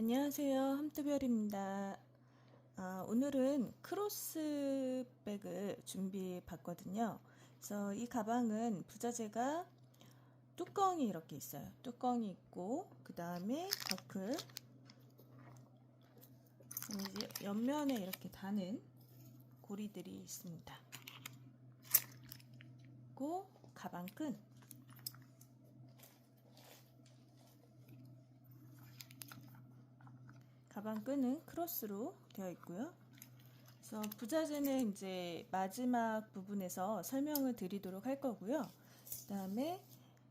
안녕하세요. 함트별입니다. 오늘은 크로스백을 준비해 봤거든요. 그래서 이 가방은 부자재가 뚜껑이 이렇게 있어요. 뚜껑이 있고, 그 다음에 버클, 이제 옆면에 이렇게 다는 고리들이 있습니다. 그리고 가방끈, 가방끈은 크로스로 되어 있고요. 그래서 부자재는 이제 마지막 부분에서 설명을 드리도록 할 거고요. 그 다음에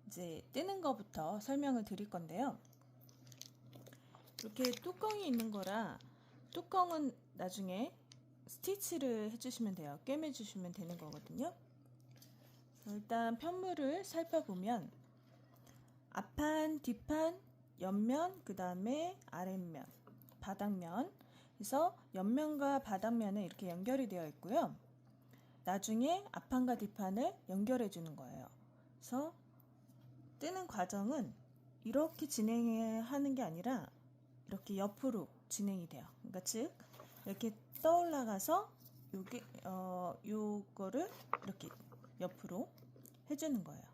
이제 뜨는 거부터 설명을 드릴 건데요. 이렇게 뚜껑이 있는 거라 뚜껑은 나중에 스티치를 해주시면 돼요. 꿰매주시면 되는 거거든요. 일단 편물을 살펴보면 앞판, 뒷판, 옆면, 그 다음에 아랫면, 바닥면. 그래서 옆면과 바닥면은 이렇게 연결이 되어 있고요. 나중에 앞판과 뒷판을 연결해 주는 거예요. 그래서 뜨는 과정은 이렇게 진행하는 게 아니라 이렇게 옆으로 진행이 돼요. 그러니까 즉 이렇게 떠올라가서 요거를 이렇게 옆으로 해주는 거예요.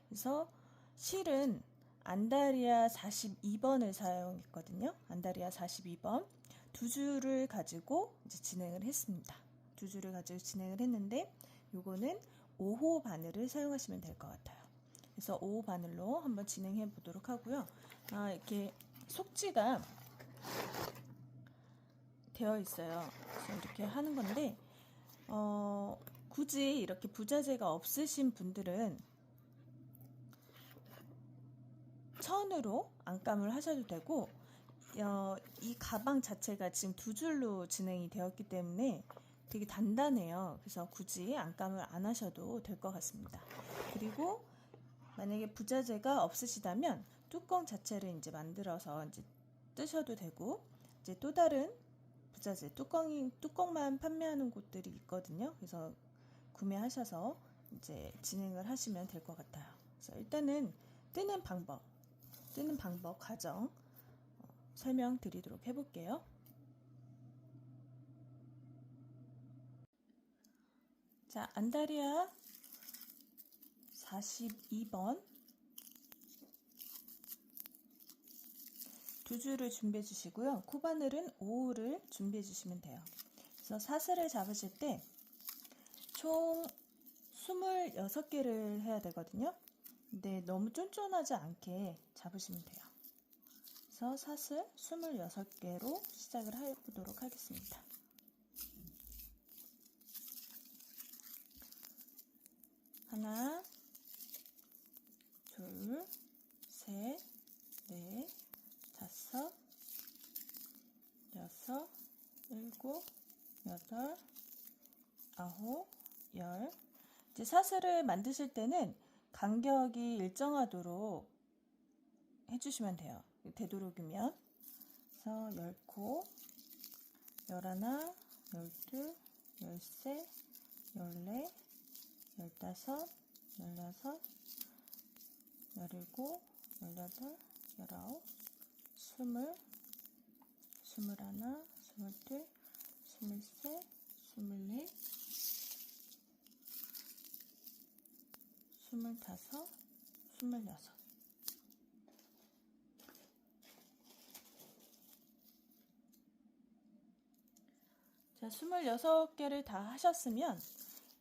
그래서 실은 안다리아 42번을 사용했거든요. 안다리아 42번 두 줄을 가지고 이제 진행을 했습니다. 두 줄을 가지고 진행을 했는데 요거는 5호 바늘을 사용하시면 될 것 같아요. 그래서 5호 바늘로 한번 진행해 보도록 하고요. 이렇게 속지가 되어 있어요. 그래서 이렇게 하는 건데 굳이 이렇게 부자재가 없으신 분들은 천으로 안감을 하셔도 되고 이 가방 자체가 지금 두 줄로 진행이 되었기 때문에 되게 단단해요. 그래서 굳이 안감을 안 하셔도 될 것 같습니다. 그리고 만약에 부자재가 없으시다면 뚜껑 자체를 이제 만들어서 이제 뜨셔도 되고, 이제 또 다른 부자재 뚜껑만 판매하는 곳들이 있거든요. 그래서 구매하셔서 이제 진행을 하시면 될 것 같아요. 그래서 일단은 뜨는 방법 과정 설명드리도록 해볼게요. 자, 안다리아 42번 두 줄을 준비해 주시고요. 코바늘은 5호를 준비해 주시면 돼요. 그래서 사슬을 잡으실 때 총 26개를 해야 되거든요. 근데 너무 쫀쫀하지 않게 잡으시면 돼요. 그래서 사슬 26개로 시작을 해보도록 하겠습니다. 하나, 둘, 셋, 넷, 다섯, 여섯, 일곱, 여덟, 아홉, 열. 이제 사슬을 만드실 때는 간격이 일정하도록 해주시면 돼요. 되도록이면. 그래서 10코, 11, 12, 13, 14, 15, 16, 17, 18, 19, 20, 21, 22, 23, 24, 25, 26. 자, 26개를 다 하셨으면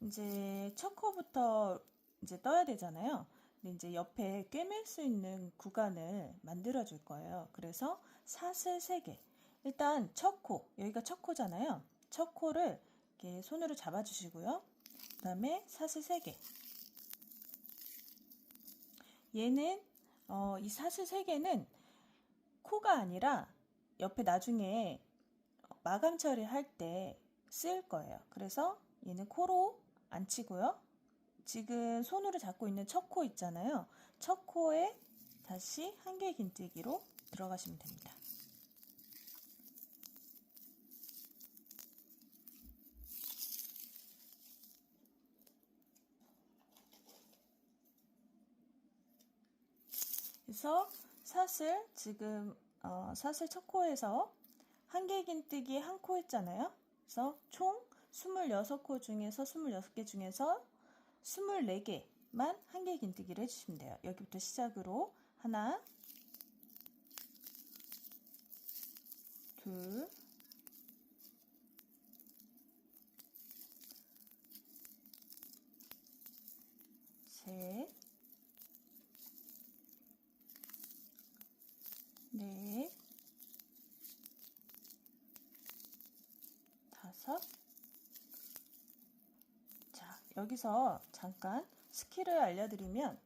이제 첫 코부터 이제 떠야 되잖아요. 근데 이제 옆에 꿰맬 수 있는 구간을 만들어 줄 거예요. 그래서 사슬 3개. 일단 첫 코, 여기가 첫 코잖아요. 첫 코를 이렇게 손으로 잡아 주시고요. 그 다음에 사슬 3개. 얘는 이 사슬 3개는 코가 아니라 옆에 나중에 마감 처리할 때 쓰일 거예요. 그래서 얘는 코로 안 치고요. 지금 손으로 잡고 있는 첫 코 있잖아요. 첫 코에 다시 한 개 긴뜨기로 들어가시면 됩니다. 그래서 사슬 지금 사슬 첫 코에서 한길긴뜨기 한 코 했잖아요. 그래서 총 26코 중에서 26개 중에서 24개만 한길긴뜨기를 해주시면 돼요. 여기부터 시작으로 하나, 둘, 셋, 넷, 다섯. 자, 여기서 잠깐 스킬을 알려드리면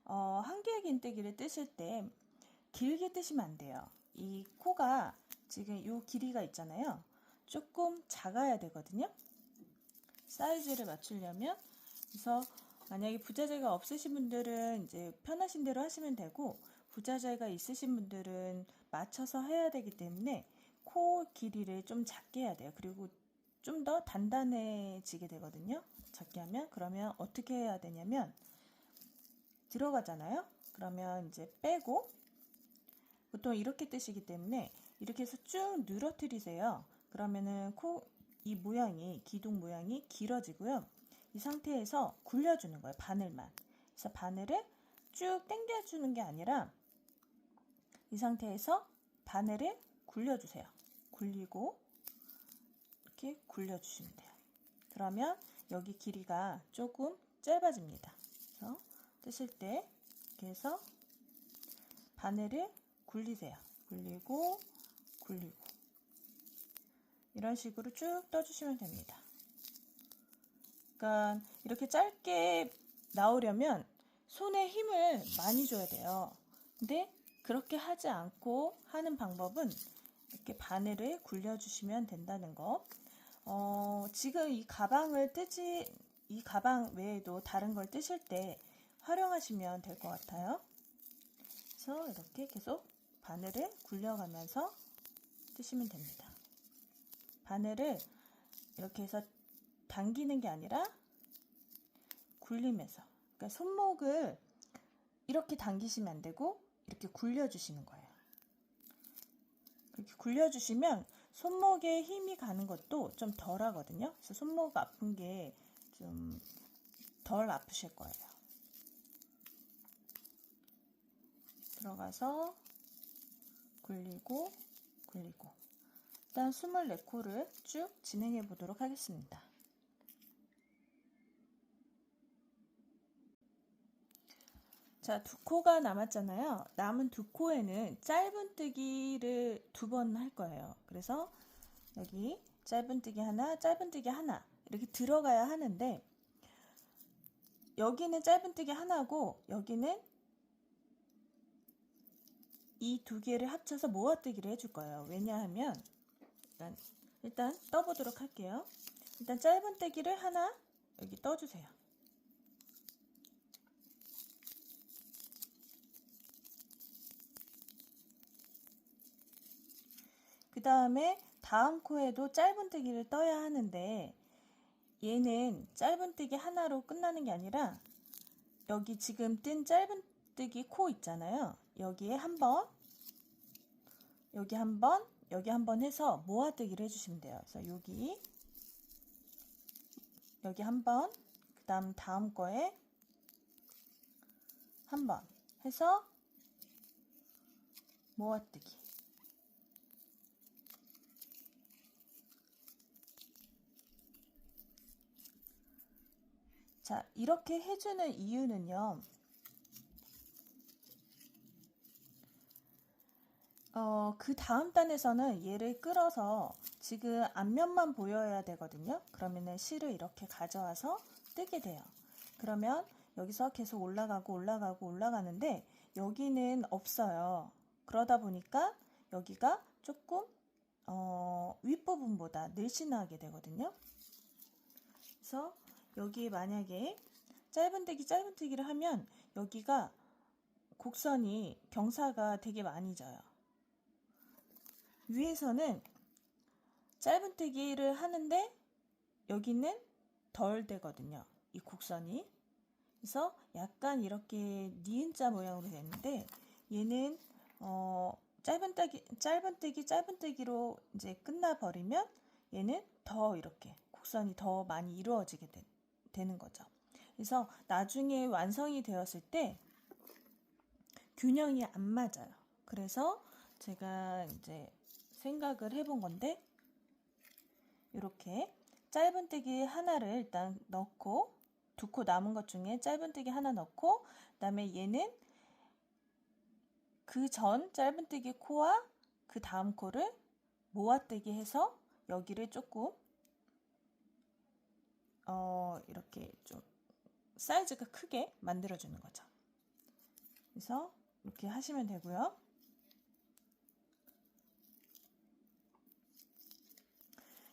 한길긴뜨기를 뜨실 때 길게 뜨시면 안 돼요. 이 코가 지금 이 길이가 있잖아요. 조금 작아야 되거든요. 사이즈를 맞추려면. 그래서 만약에 부자재가 없으신 분들은 이제 편하신 대로 하시면 되고, 부자재가 있으신 분들은 맞춰서 해야 되기 때문에 코 길이를 좀 작게 해야 돼요. 그리고 좀 더 단단해지게 되거든요. 작게 하면. 그러면 어떻게 해야 되냐면 들어가잖아요. 그러면 이제 빼고, 보통 이렇게 뜨시기 때문에 이렇게 해서 쭉 늘어뜨리세요. 그러면은 이 모양이, 기둥 모양이 길어지고요. 이 상태에서 굴려주는 거예요. 바늘만. 그래서 바늘을 쭉 당겨주는 게 아니라 이 상태에서 바늘을 굴려주세요. 굴리고 이렇게 굴려주시면 돼요. 그러면 여기 길이가 조금 짧아집니다. 그래서 뜨실 때 이렇게 해서 바늘을 굴리세요. 굴리고 굴리고 이런 식으로 쭉 떠주시면 됩니다. 그러니까 이렇게 짧게 나오려면 손에 힘을 많이 줘야 돼요. 근데 그렇게 하지 않고 하는 방법은 이렇게 바늘을 굴려주시면 된다는 거. 지금 이 가방 외에도 다른 걸 뜨실 때 활용하시면 될 것 같아요. 그래서 이렇게 계속 바늘을 굴려가면서 뜨시면 됩니다. 바늘을 이렇게 해서 당기는 게 아니라 굴리면서, 그러니까 손목을 이렇게 당기시면 안 되고 이렇게 굴려주시는 거예요. 이렇게 굴려주시면 손목에 힘이 가는 것도 좀 덜 하거든요. 그래서 손목 아픈 게 좀 덜 아프실 거예요. 들어가서 굴리고 굴리고. 일단 24코를 쭉 진행해 보도록 하겠습니다. 자, 2코가 남았잖아요. 남은 2코에는 짧은뜨기를 2번 할 거예요. 그래서 여기 짧은뜨기 하나, 짧은뜨기 하나 이렇게 들어가야 하는데, 여기는 짧은뜨기 하나고 여기는 이 2개를 합쳐서 모아뜨기를 해줄 거예요. 왜냐하면 일단 떠보도록 할게요. 일단 짧은뜨기를 하나 여기 떠주세요. 그 다음에 다음 코에도 짧은뜨기를 떠야 하는데, 얘는 짧은뜨기 하나로 끝나는 게 아니라 여기 지금 뜬 짧은뜨기 코 있잖아요. 여기에 한 번, 여기 한 번, 여기 한 번 해서 모아뜨기를 해주시면 돼요. 그래서 여기 한 번, 그 다음 거에 한 번 해서 모아뜨기. 자, 이렇게 해주는 이유는요. 그 다음 단에서는 얘를 끌어서 지금 앞면만 보여야 되거든요. 그러면은 실을 이렇게 가져와서 뜨게 돼요. 그러면 여기서 계속 올라가고 올라가고 올라가는데 여기는 없어요. 그러다 보니까 여기가 조금 윗부분보다 늘씬하게 되거든요. 그래서 여기 만약에 짧은뜨기를 하면 여기가 곡선이 경사가 되게 많이 져요. 위에서는 짧은뜨기를 하는데 여기는 덜 되거든요. 이 곡선이. 그래서 약간 이렇게 니은자 모양으로 되는데 얘는 짧은뜨기로 이제 끝나버리면 얘는 더 이렇게 곡선이 더 많이 이루어지게 되는 거죠. 그래서 나중에 완성이 되었을 때 균형이 안 맞아요. 그래서 제가 이제 생각을 해본 건데, 이렇게 짧은뜨기 하나를 일단 넣고, 2코 남은 것 중에 짧은뜨기 하나 넣고, 그 다음에 얘는 그 전 짧은뜨기 코와 그 다음 코를 모아뜨기 해서 여기를 조금 이렇게 좀 사이즈가 크게 만들어주는 거죠. 그래서 이렇게 하시면 되고요.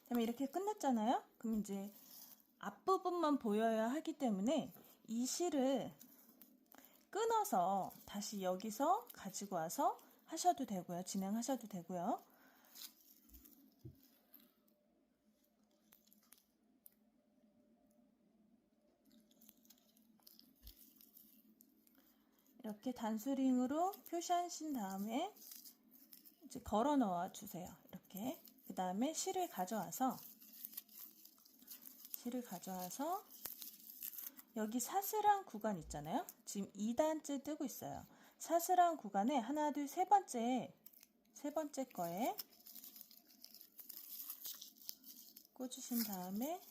그다음에 이렇게 끝났잖아요. 그럼 이제 앞부분만 보여야 하기 때문에 이 실을 끊어서 다시 여기서 가지고 와서 하셔도 되고요. 진행하셔도 되고요. 이렇게 단수링으로 표시하신 다음에 이제 걸어 넣어 주세요. 이렇게. 그 다음에 실을 가져와서 여기 사슬한 구간 있잖아요. 지금 2단째 뜨고 있어요. 사슬한 구간에 하나, 둘, 세 번째 거에 꽂으신 다음에,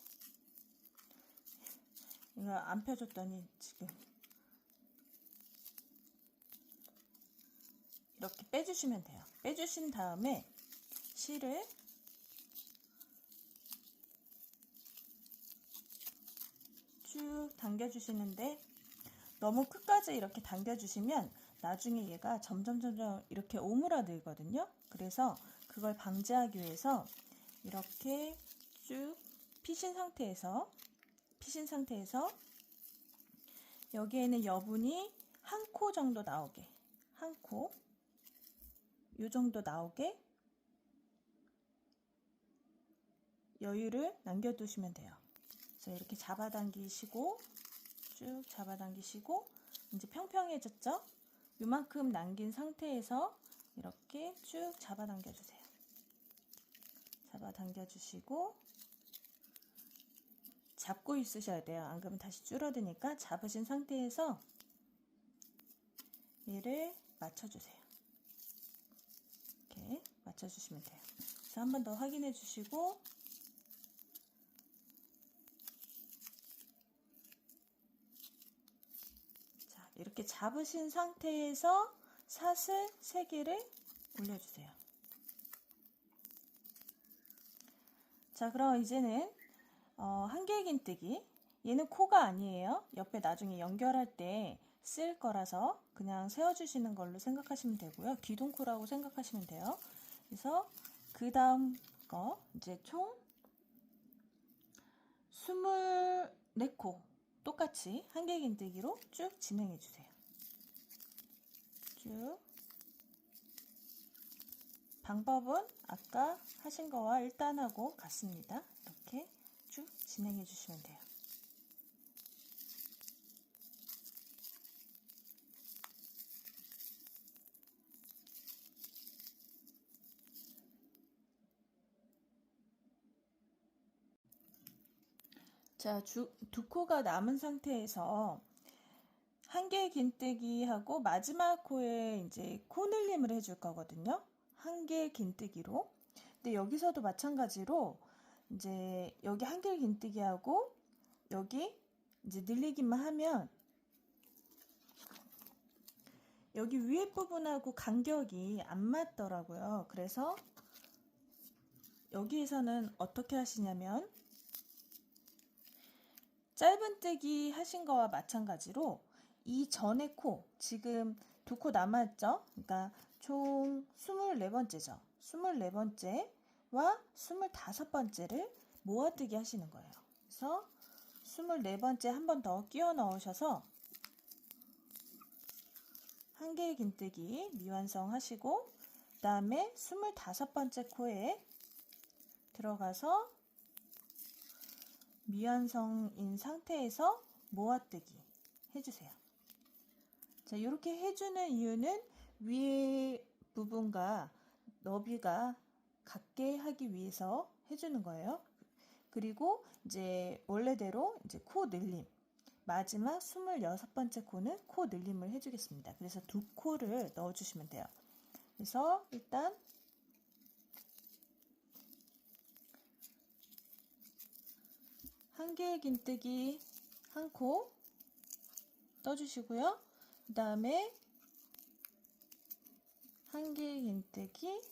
이거 안 펴줬더니 지금 이렇게 빼주시면 돼요. 빼주신 다음에 실을 쭉 당겨주시는데, 너무 끝까지 이렇게 당겨주시면 나중에 얘가 점점 이렇게 오므라들거든요. 그래서 그걸 방지하기 위해서 이렇게 쭉 피신 상태에서 여기에는 여분이 한 코 정도 나오게, 요 정도 나오게 여유를 남겨두시면 돼요. 그래서 이렇게 잡아당기시고 쭉 잡아당기시고, 이제 평평해졌죠? 요만큼 남긴 상태에서 이렇게 쭉 잡아당겨주세요. 잡아당겨주시고 잡고 있으셔야 돼요. 안 그러면 다시 줄어드니까 잡으신 상태에서 얘를 맞춰주세요. 이렇게 맞춰주시면 돼요. 그래서 한 번 더 확인해 주시고, 자, 이렇게 잡으신 상태에서 사슬 3개를 올려주세요. 자, 그럼 이제는 한길긴뜨기, 얘는 코가 아니에요. 옆에 나중에 연결할 때 쓸 거라서 그냥 세워주시는 걸로 생각하시면 되고요. 기둥코라고 생각하시면 돼요. 그래서 그 다음 거 이제 총 24코 똑같이 한길긴뜨기로 쭉 진행해 주세요. 쭉. 방법은 아까 하신 거와 일단하고 같습니다. 이렇게 쭉 진행해 주시면 돼요. 자, 2코가 남은 상태에서 한길긴뜨기하고 마지막 코에 이제 코늘림을 해줄 거거든요. 한길긴뜨기로. 근데 여기서도 마찬가지로 이제 여기 한길긴뜨기하고 여기 이제 늘리기만 하면 여기 위에 부분하고 간격이 안 맞더라고요. 그래서 여기에서는 어떻게 하시냐면 짧은뜨기 하신 거와 마찬가지로 이 전에 코, 지금 2코 남았죠? 그러니까 총 24번째죠. 24번째와 25번째를 모아뜨기 하시는 거예요. 그래서 24번째 한 번 더 끼워 넣으셔서 한길긴뜨기 미완성 하시고, 그 다음에 25번째 코에 들어가서 미완성인 상태에서 모아뜨기 해주세요. 자, 이렇게 해주는 이유는 위에 부분과 너비가 같게 하기 위해서 해주는 거예요. 그리고 이제 원래대로 이제 코 늘림, 마지막 26번째 코는 코 늘림을 해주겠습니다. 그래서 두 코를 넣어주시면 돼요. 그래서 일단 한 개의 긴뜨기 한 코 떠주시고요. 그 다음에 한 개의 긴뜨기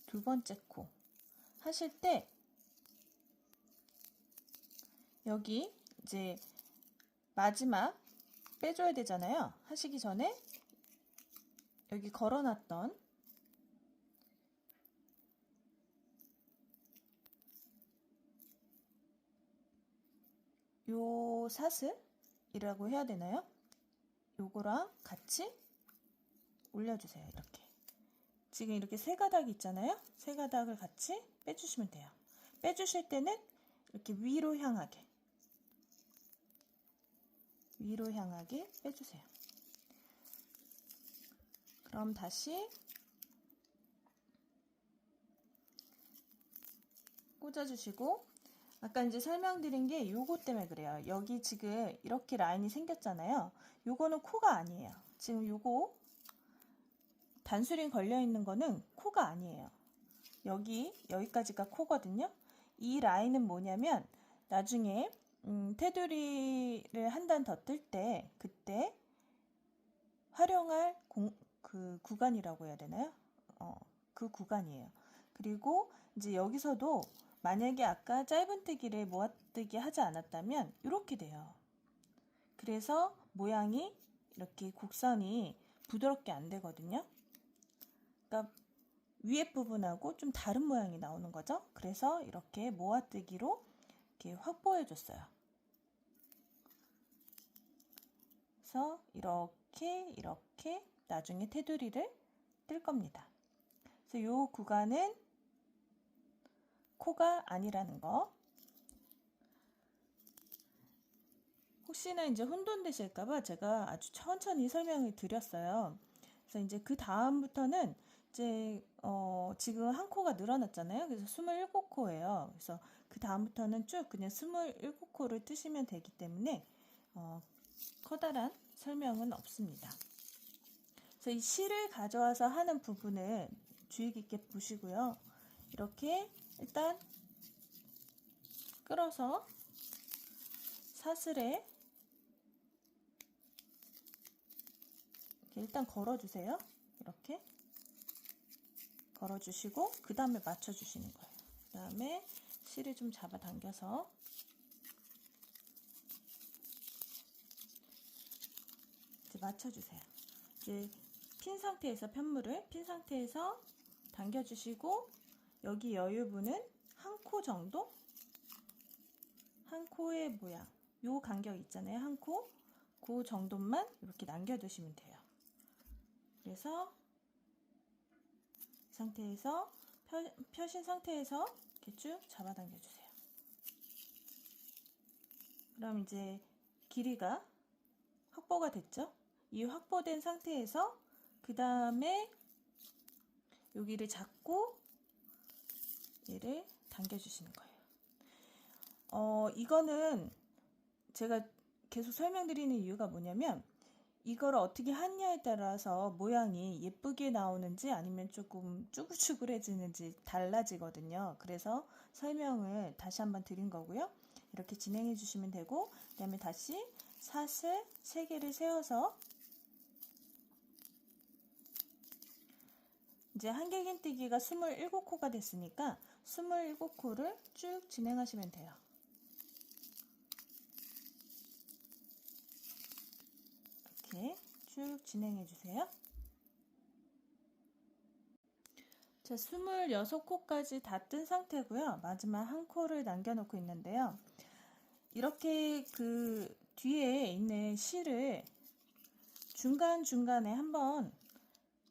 두 번째 코 하실 때 여기 이제 마지막 빼줘야 되잖아요. 하시기 전에 여기 걸어놨던 요 사슬이라고 해야 되나요? 요거랑 같이 올려주세요. 이렇게 지금 이렇게 세 가닥 있잖아요. 세 가닥을 같이 빼주시면 돼요. 빼주실 때는 이렇게 위로 향하게 빼주세요. 그럼 다시 꽂아주시고, 아까 이제 설명드린 게 요거 때문에 그래요. 여기 지금 이렇게 라인이 생겼잖아요. 요거는 코가 아니에요. 지금 요거 단수링 걸려 있는 거는 코가 아니에요. 여기까지가 코거든요. 이 라인은 뭐냐면 나중에 테두리를 한 단 더 뜰 때 그때 활용할 그 구간이라고 해야 되나요? 그 구간이에요. 그리고 이제 여기서도 만약에 아까 짧은뜨기를 모아뜨기 하지 않았다면 이렇게 돼요. 그래서 모양이 이렇게 곡선이 부드럽게 안 되거든요. 그러니까 위에 부분하고 좀 다른 모양이 나오는 거죠. 그래서 이렇게 모아뜨기로 이렇게 확보해 줬어요. 그래서 이렇게 나중에 테두리를 뜰 겁니다. 그래서 이 구간은 코가 아니라는 거. 혹시나 이제 혼돈되실까봐 제가 아주 천천히 설명을 드렸어요. 그래서 이제 그 다음부터는 이제 지금 한 코가 늘어났잖아요. 그래서 27코예요. 그래서 그 다음부터는 쭉 그냥 27코를 뜨시면 되기 때문에 커다란 설명은 없습니다. 그래서 이 실을 가져와서 하는 부분을 주의 깊게 보시고요. 이렇게 일단 끌어서 사슬에 이렇게 일단 걸어주세요. 이렇게 걸어주시고 그 다음에 맞춰주시는 거예요. 그 다음에 실을 좀 잡아당겨서 이제 맞춰주세요. 이제 핀 상태에서 편물을 핀 상태에서 당겨주시고 여기 여유분은 한 코 정도, 한 코의 모양, 요 간격 있잖아요. 한 코, 그 정도만 이렇게 남겨두시면 돼요. 그래서 이 상태에서 펴신 상태에서 이렇게 쭉 잡아당겨 주세요. 그럼 이제 길이가 확보가 됐죠? 이 확보된 상태에서 그 다음에 여기를 잡고 얘를 당겨주시는 거예요. 이거는 제가 계속 설명드리는 이유가 뭐냐면 이걸 어떻게 하냐에 따라서 모양이 예쁘게 나오는지 아니면 조금 쭈글쭈글해지는지 달라지거든요. 그래서 설명을 다시 한번 드린 거고요. 이렇게 진행해 주시면 되고, 그 다음에 다시 사슬 3개를 세워서 이제 한길긴뜨기가 27코가 됐으니까 27코를 쭉 진행하시면 돼요. 이렇게 쭉 진행해 주세요. 자, 26코까지 다 뜬 상태고요. 마지막 한 코를 남겨놓고 있는데요. 이렇게 그 뒤에 있는 실을 중간중간에 한번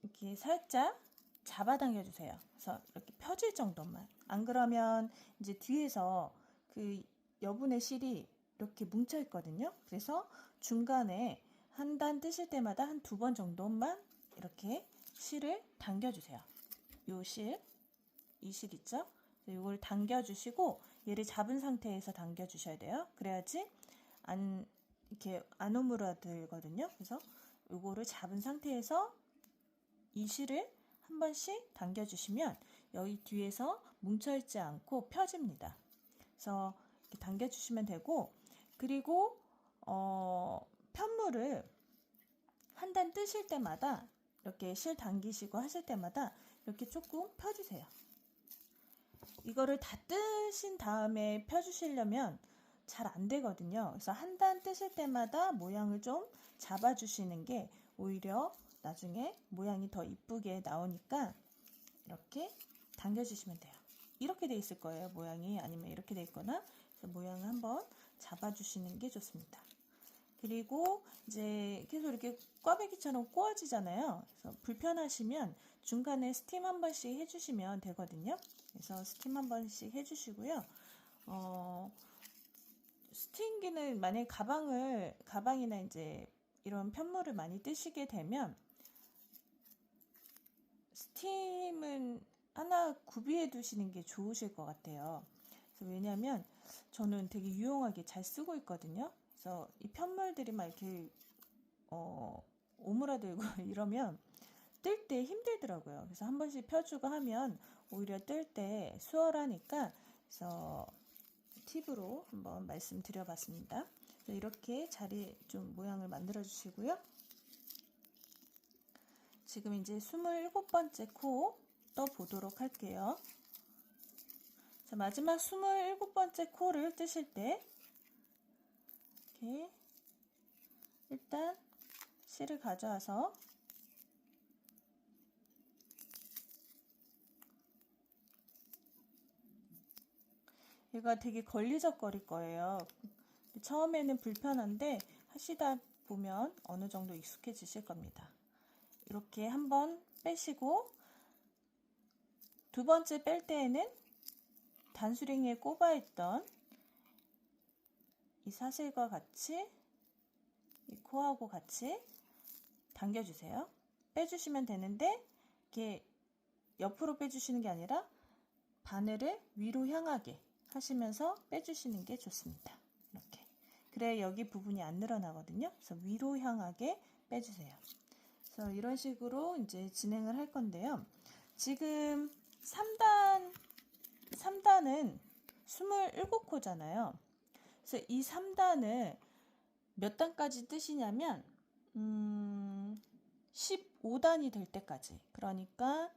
이렇게 살짝 잡아당겨 주세요. 그래서 이렇게 펴질 정도만. 안 그러면 이제 뒤에서 그 여분의 실이 이렇게 뭉쳐 있거든요. 그래서 중간에 한 단 뜨실 때마다 한 2번 정도만 이렇게 실을 당겨주세요. 요 실, 이 실 있죠? 이걸 당겨주시고 얘를 잡은 상태에서 당겨주셔야 돼요. 그래야지 이렇게 안 오므라들거든요. 그래서 요거를 잡은 상태에서 이 실을 한 번씩 당겨주시면 여기 뒤에서 뭉쳐있지 않고 펴집니다. 그래서 이렇게 당겨주시면 되고, 그리고 편물을 한 단 뜨실 때마다 이렇게 실 당기시고 하실 때마다 이렇게 조금 펴주세요. 이거를 다 뜨신 다음에 펴주시려면 잘 안 되거든요. 그래서 한 단 뜨실 때마다 모양을 좀 잡아주시는 게 오히려 나중에 모양이 더 이쁘게 나오니까 이렇게 당겨주시면 돼요. 이렇게 돼 있을 거예요, 모양이. 아니면 이렇게 돼 있거나. 그래서 모양을 한번 잡아주시는 게 좋습니다. 그리고 이제 계속 이렇게 꽈배기처럼 꼬아지잖아요. 그래서 불편하시면 중간에 스팀 한 번씩 해주시면 되거든요. 그래서 스팀 한 번씩 해주시고요. 스팀기는 만약에 가방이나 이제 이런 편물을 많이 뜨시게 되면 스팀은 하나 구비해 두시는 게 좋으실 것 같아요. 그래서 왜냐면 저는 되게 유용하게 잘 쓰고 있거든요. 그래서 이 편물들이 막 이렇게 오므라들고 이러면 뜰 때 힘들더라고요. 그래서 한 번씩 펴주고 하면 오히려 뜰 때 수월하니까, 그래서 팁으로 한번 말씀드려봤습니다. 이렇게 자리 좀 모양을 만들어 주시고요. 지금 이제 27번째 코 떠보도록 할게요. 자, 마지막 27번째 코를 뜨실 때 이렇게 일단 실을 가져와서 얘가 되게 걸리적거릴 거예요. 처음에는 불편한데 하시다 보면 어느 정도 익숙해지실 겁니다. 이렇게 한번 빼시고 두 번째 뺄 때에는 단수링에 꼽아있던 이 사슬과 같이 이 코하고 같이 당겨주세요. 빼주시면 되는데 이렇게 옆으로 빼주시는 게 아니라 바늘을 위로 향하게 하시면서 빼주시는 게 좋습니다. 이렇게. 그래야 여기 부분이 안 늘어나거든요. 그래서 위로 향하게 빼주세요. 그래서 이런 식으로 이제 진행을 할 건데요. 지금 3단은 27코잖아요. 그래서 이 3단을 몇 단까지 뜨시냐면 15단이 될 때까지, 그러니까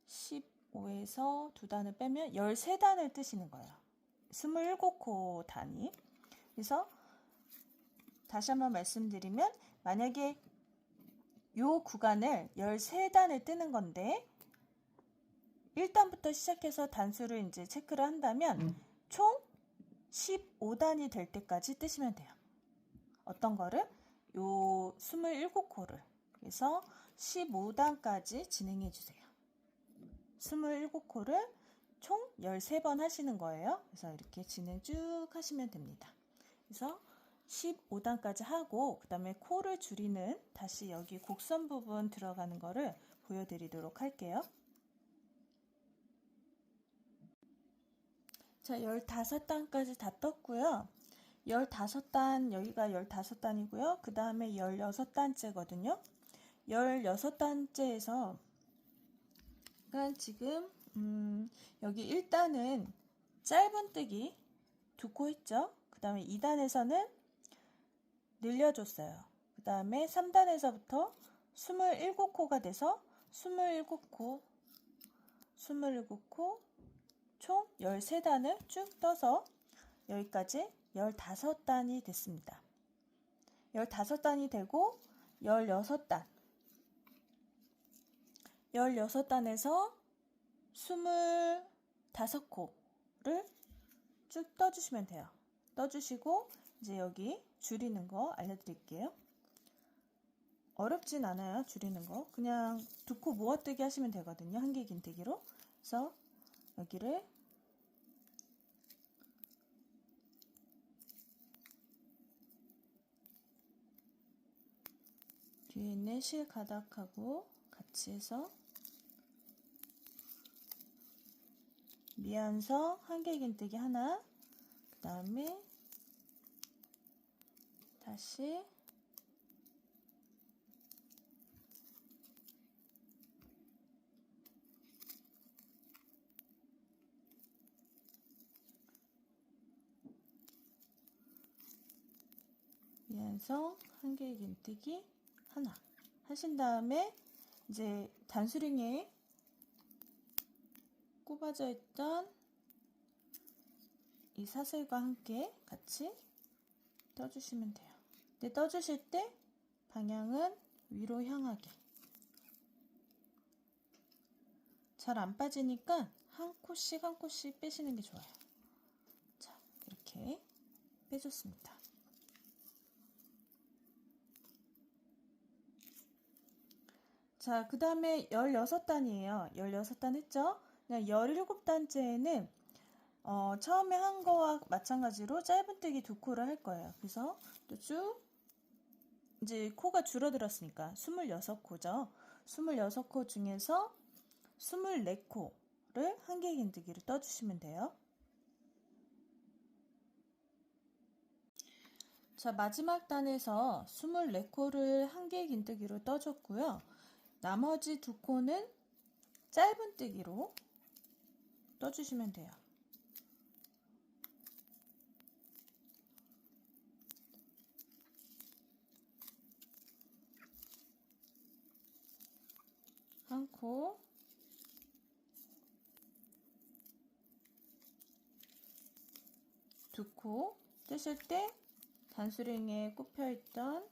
15에서 2단을 빼면 13단을 뜨시는 거예요. 27코 단위. 그래서 다시 한번 말씀드리면 만약에 요 구간을 13단을 뜨는 건데 1단부터 시작해서 단수를 이제 체크를 한다면 총 15단이 될 때까지 뜨시면 돼요. 어떤 거를? 요 27코를. 그래서 15단까지 진행해 주세요. 27코를 총 13번 하시는 거예요. 그래서 이렇게 진행 쭉 하시면 됩니다. 그래서 15단까지 하고 그 다음에 코를 줄이는, 다시 여기 곡선 부분 들어가는 거를 보여드리도록 할게요. 자, 15단까지 다 떴고요. 15단, 여기가 15단이고요. 그 다음에 16단째거든요. 16단째에서 그러니까 지금 여기 1단은 짧은뜨기 2코 했죠. 그 다음에 2단에서는 늘려줬어요. 그 다음에 3단에서부터 27코가 돼서 27코 총 13단을 쭉 떠서 여기까지 15단이 됐습니다. 15단이 되고 16단에서 25코를 쭉 떠주시면 돼요. 떠주시고 이제 여기 줄이는 거 알려드릴게요. 어렵진 않아요. 줄이는 거. 그냥 2코 모아뜨기 하시면 되거든요. 한개 긴뜨기로. 그래서 여기를 뒤에 있는 실 가닥하고 같이 해서 미안서 한길긴뜨기 하나, 그 다음에 다시 미안서 한길긴뜨기 하나 하신 다음에 이제 단수링에 꼽아져 있던 이 사슬과 함께 같이 떠주시면 돼요. 근데 떠주실 때 방향은 위로 향하게. 잘 안 빠지니까 한 코씩 한 코씩 빼시는 게 좋아요. 자, 이렇게 빼줬습니다. 자, 그 다음에 16단이에요. 16단 했죠? 17단째에는 처음에 한 거와 마찬가지로 짧은뜨기 2코를 할 거예요. 그래서 또 쭉 이제 코가 줄어들었으니까 26코죠. 26코 중에서 24코를 한길긴뜨기로 떠주시면 돼요. 자, 마지막 단에서 24코를 한길긴뜨기로 떠줬고요. 나머지 2코는 짧은뜨기로 떠주시면 돼요. 한 코, 두 코 뜨실 때 단수링에 꼽혀있던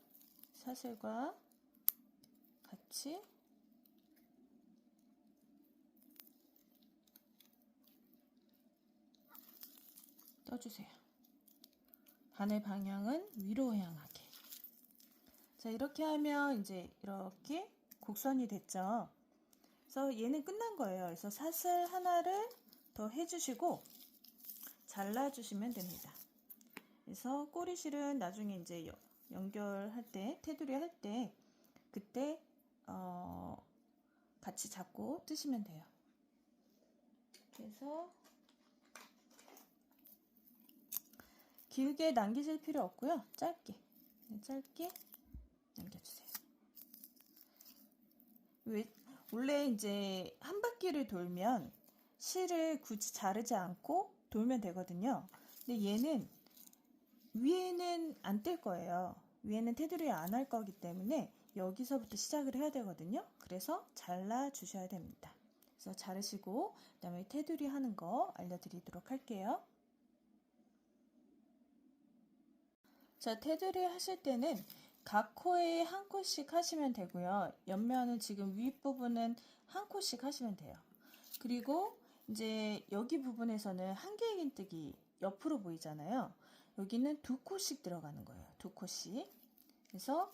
사슬과 같이 떠주세요. 바늘 방향은 위로 향하게. 자, 이렇게 하면 이제 이렇게 곡선이 됐죠. 그래서 얘는 끝난 거예요. 그래서 사슬 하나를 더 해주시고 잘라주시면 됩니다. 그래서 꼬리실은 나중에 이제 연결할 때, 테두리 할 때 그때 같이 잡고 뜨시면 돼요. 그래서 길게 남기실 필요 없고요. 짧게 남겨주세요. 원래 이제 한 바퀴를 돌면 실을 굳이 자르지 않고 돌면 되거든요. 근데 얘는 위에는 안 뜰 거예요. 위에는 테두리 안 할 거기 때문에 여기서부터 시작을 해야 되거든요. 그래서 잘라 주셔야 됩니다. 그래서 자르시고 그다음에 테두리 하는 거 알려드리도록 할게요. 자, 테두리 하실 때는 각 코에 한 코씩 하시면 되고요. 옆면은 지금 윗부분은 한 코씩 하시면 돼요. 그리고 이제 여기 부분에서는 한길긴뜨기 옆으로 보이잖아요. 여기는 2코씩 들어가는 거예요. 2코씩. 그래서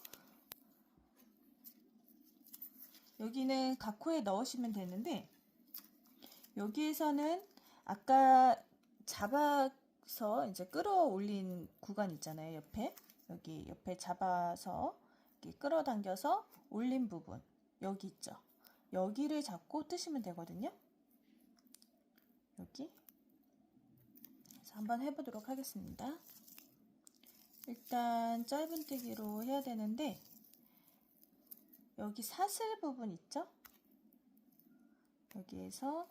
여기는 각 코에 넣으시면 되는데 여기에서는 아까 잡아서 이제 끌어올린 구간 있잖아요. 옆에 여기 옆에 잡아서 이렇게 끌어당겨서 올린 부분 여기 있죠. 여기를 잡고 뜨시면 되거든요. 여기. 그래서 한번 해보도록 하겠습니다. 일단 짧은뜨기로 해야 되는데 여기 사슬 부분 있죠? 여기에서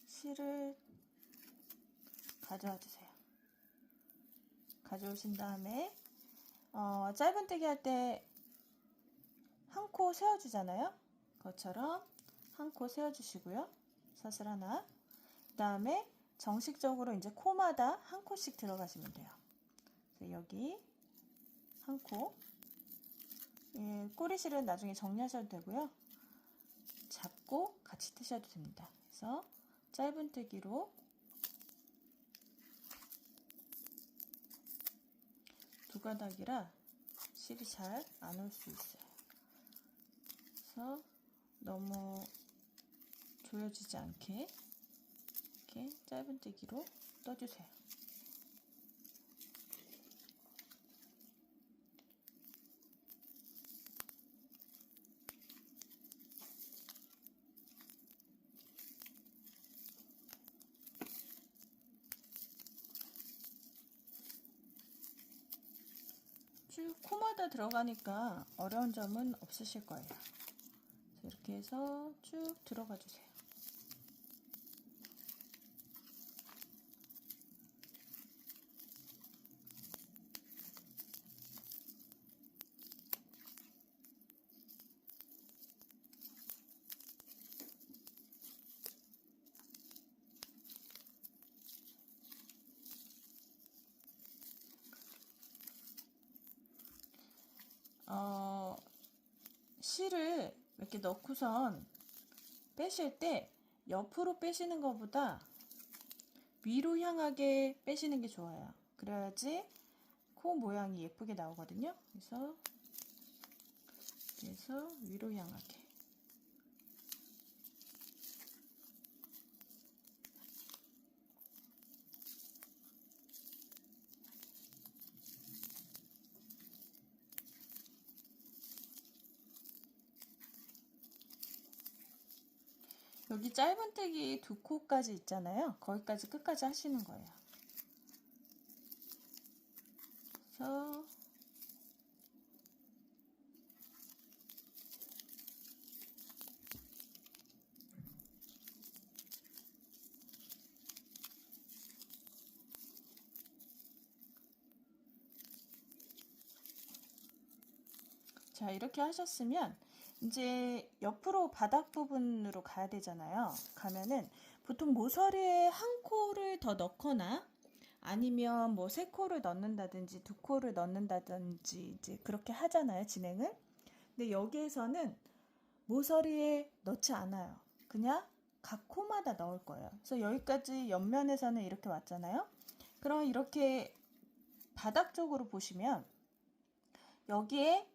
실을 가져와 주세요. 가져오신 다음에 짧은뜨기 할 때 한 코 세워주잖아요. 그것처럼 한 코 세워주시고요. 사슬 하나. 그 다음에 정식적으로 이제 코마다 한 코씩 들어가시면 돼요. 그래서 여기 한 코. 예, 꼬리실은 나중에 정리하셔도 되고요. 잡고 같이 뜨셔도 됩니다. 그래서 짧은뜨기로 두 가닥이라 실이 잘 안 올 수 있어요. 그래서 너무 조여지지 않게 이렇게 짧은뜨기로 떠주세요. 쭉 코마다 들어가니까 어려운 점은 없으실 거예요. 이렇게 해서 쭉 들어가 주세요. 실을 이렇게 넣고선 빼실 때 옆으로 빼시는 것보다 위로 향하게 빼시는 게 좋아요. 그래야지 코 모양이 예쁘게 나오거든요. 그래서 위로 향하게. 여기 짧은뜨기 2코까지 있잖아요. 거기까지 끝까지 하시는 거예요. 그래서 자, 이렇게 하셨으면 이제 옆으로 바닥 부분으로 가야 되잖아요. 가면은 보통 모서리에 한 코를 더 넣거나 아니면 뭐 3코를 넣는다든지 2코를 넣는다든지 이제 그렇게 하잖아요, 진행을. 근데 여기에서는 모서리에 넣지 않아요. 그냥 각 코마다 넣을 거예요. 그래서 여기까지 옆면에서는 이렇게 왔잖아요. 그럼 이렇게 바닥 쪽으로 보시면 여기에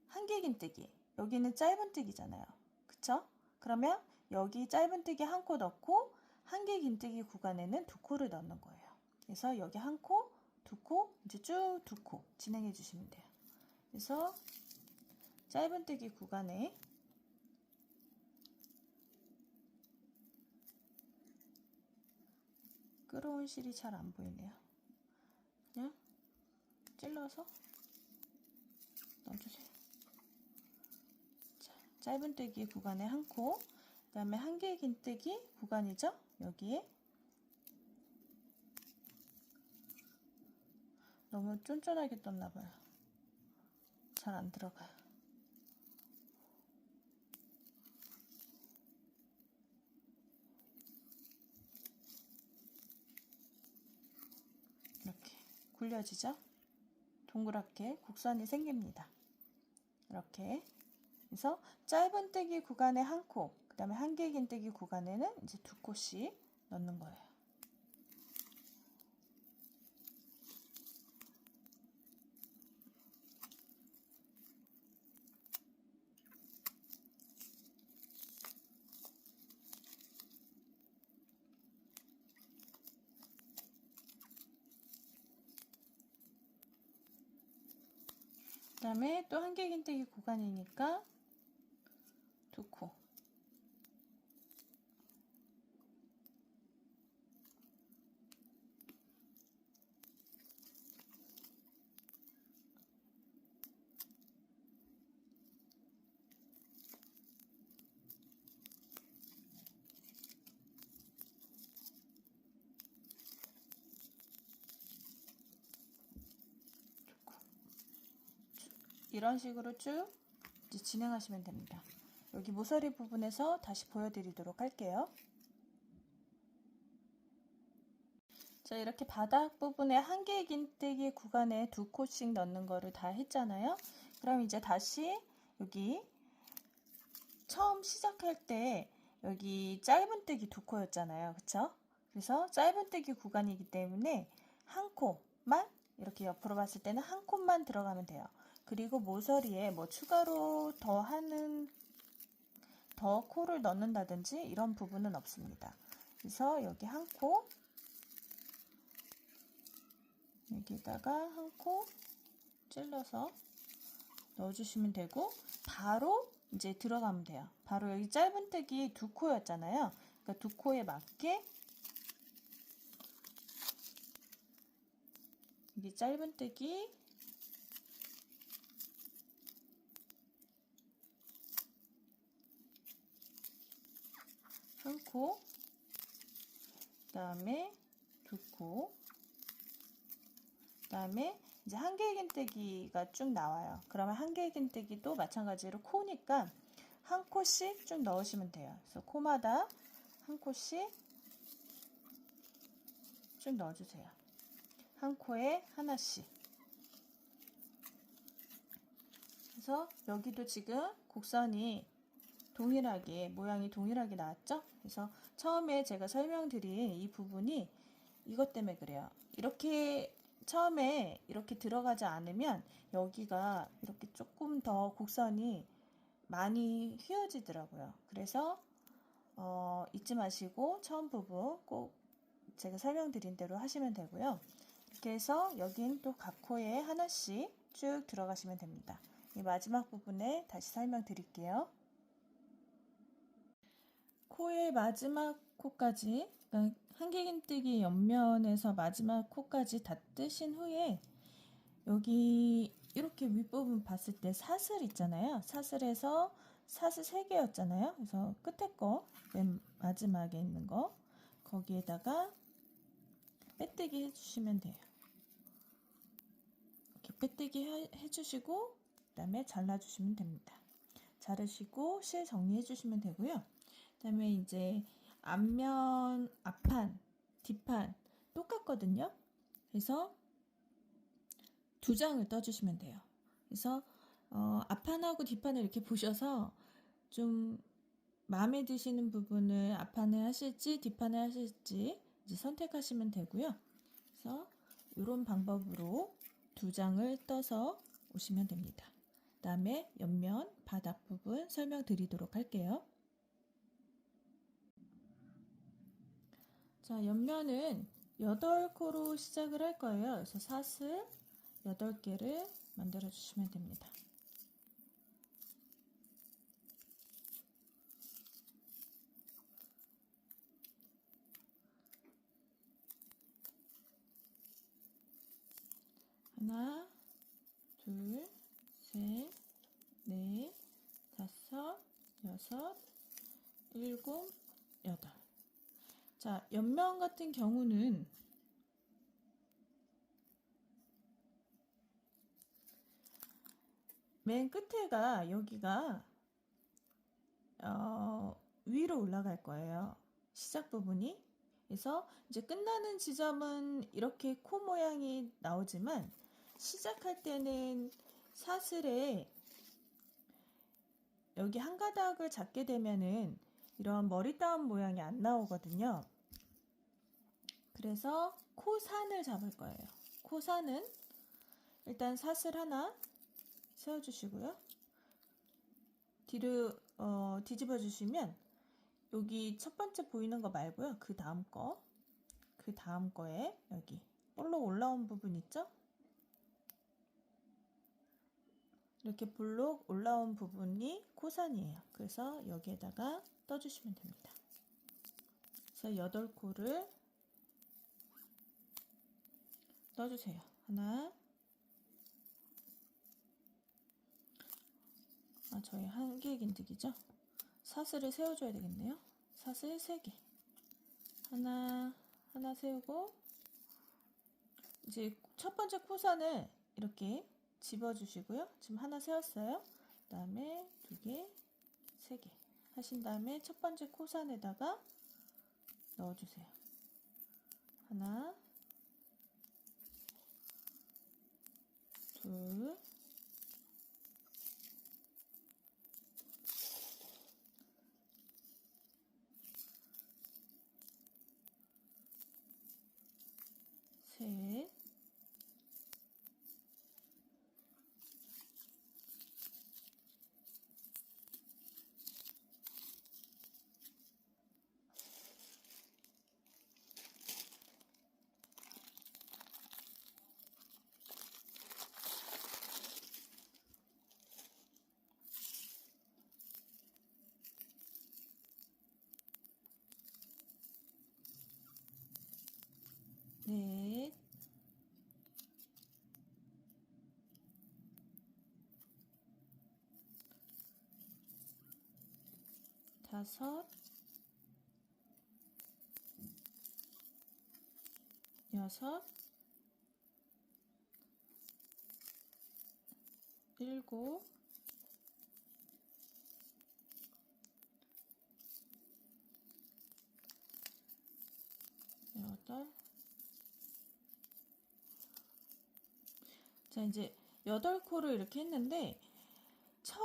한길긴뜨기, 여기는 짧은뜨기잖아요. 그쵸? 그러면 여기 짧은뜨기 한 코 넣고 한길긴뜨기 구간에는 2코를 넣는 거예요. 그래서 여기 한 코, 2코, 이제 쭉 2코 진행해 주시면 돼요. 그래서 짧은뜨기 구간에 끌어온 실이 잘 안 보이네요. 그냥 찔러서 넣어주세요. 자, 짧은뜨기 구간에 한 코, 그 다음에 한길긴뜨기 구간이죠. 여기에 너무 쫀쫀하게 떴나봐요. 잘 안 들어가요. 이렇게 굴려지죠? 동그랗게 곡선이 생깁니다. 이렇게 그래서 짧은뜨기 구간에 한 코, 그 다음에 한길긴뜨기 구간에는 이제 2코씩 넣는 거예요. 그 다음에 또 한길긴뜨기 구간이니까 2코. 이런 식으로 쭉 이제 진행하시면 됩니다. 여기 모서리 부분에서 다시 보여드리도록 할게요. 자, 이렇게 바닥 부분에 한길긴뜨기 구간에 2코씩 넣는 거를 다 했잖아요. 그럼 이제 다시 여기 처음 시작할 때 여기 짧은뜨기 2코였잖아요. 그쵸? 그래서 짧은뜨기 구간이기 때문에 한 코만 이렇게 옆으로 봤을 때는 한 콧만 들어가면 돼요. 그리고 모서리에 뭐 추가로 더 코를 넣는다든지 이런 부분은 없습니다. 그래서 여기 한 코, 여기다가 한 코 찔러서 넣어주시면 되고 바로 이제 들어가면 돼요. 바로 여기 짧은뜨기 2코였잖아요. 그러니까 2코에 맞게 여기 짧은뜨기 코, 그 다음에 두 코, 그 다음에 이제 한길긴뜨기가 쭉 나와요. 그러면 한길긴뜨기도 마찬가지로 코니까 한 코씩 쭉 넣으시면 돼요. 그래서 코마다 한 코씩 쭉 넣어주세요. 한 코에 하나씩. 그래서 여기도 지금 곡선이 동일하게, 모양이 동일하게 나왔죠? 그래서 처음에 제가 설명드린 이 부분이 이것 때문에 그래요. 이렇게 처음에 이렇게 들어가지 않으면 여기가 이렇게 조금 더 곡선이 많이 휘어지더라고요. 그래서 잊지 마시고 처음 부분 꼭 제가 설명드린 대로 하시면 되고요. 이렇게 해서 여긴 또 각 코에 하나씩 쭉 들어가시면 됩니다. 이 마지막 부분에 다시 설명드릴게요. 코의 마지막 코까지, 그러니까 한길긴뜨기 옆면에서 마지막 코까지 다 뜨신 후에 여기 이렇게 윗부분 봤을 때 사슬 있잖아요. 사슬에서 사슬 3개였잖아요. 그래서 끝에 거, 맨 마지막에 있는 거, 거기에다가 빼뜨기 해주시면 돼요. 이렇게 빼뜨기 해주시고 그 다음에 잘라주시면 됩니다. 자르시고 실 정리해주시면 되고요. 그 다음에 이제 앞면, 앞판, 뒷판 똑같거든요. 그래서 2장을 떠주시면 돼요. 그래서 앞판하고 뒷판을 이렇게 보셔서 좀 마음에 드시는 부분을 앞판을 하실지 뒷판을 하실지 이제 선택하시면 되고요. 그래서 이런 방법으로 2장을 떠서 오시면 됩니다. 그 다음에 옆면 바닥 부분 설명드리도록 할게요. 자, 옆면은 8코로 시작을 할 거예요. 그래서 사슬 8개를 만들어 주시면 됩니다. 하나, 둘, 셋, 넷, 다섯, 여섯, 일곱, 여덟. 자, 옆면 같은 경우는 맨 끝에가 여기가 위로 올라갈 거예요. 시작 부분이. 그래서 이제 끝나는 지점은 이렇게 코 모양이 나오지만 시작할 때는 사슬에 여기 한 가닥을 잡게 되면은 이런 머리 따옴 모양이 안 나오거든요. 그래서 코산을 잡을 거예요. 코산은 일단 사슬 하나 세워주시고요. 뒤로 뒤집어 주시면 여기 첫 번째 보이는 거 말고요. 그 다음 거에 여기 볼록 올라온 부분 있죠? 이렇게 볼록 올라온 부분이 코산이에요. 그래서 여기에다가 떠주시면 됩니다. 그래서 8코를 떠주세요. 하나, 저희 한길긴뜨기죠? 사슬을 세워줘야 되겠네요. 사슬 3개. 하나 세우고, 이제 첫 번째 코산을 이렇게 집어주시고요. 지금 하나 세웠어요. 그 다음에 2개, 3개 하신 다음에 첫 번째 코산에다가 넣어주세요. 하나, 둘, 셋, 넷, 다섯, 6, 7, 8. 자, 이제 8코를 이렇게 했는데 첫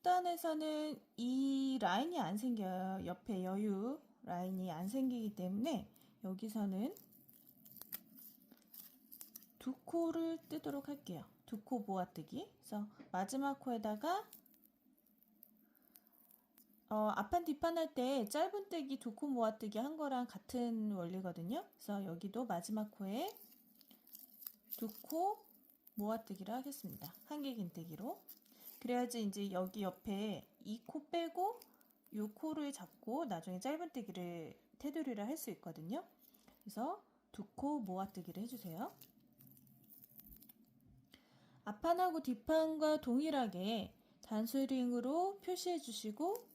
단에서는 이 라인이 안 생겨요. 옆에 여유 라인이 안 생기기 때문에 여기서는 2코를 뜨도록 할게요. 2코 모아뜨기. 그래서 마지막 코에다가 앞판 뒷판 할 때 짧은뜨기 2코 모아뜨기 한 거랑 같은 원리거든요. 그래서 여기도 마지막 코에 2코 모아뜨기를 하겠습니다. 한길긴뜨기로. 그래야지 이제 여기 옆에 이 코 빼고 이 코를 잡고 나중에 짧은뜨기를 테두리를 할 수 있거든요. 그래서 2코 모아뜨기를 해주세요. 앞판하고 뒷판과 동일하게 단수링으로 표시해 주시고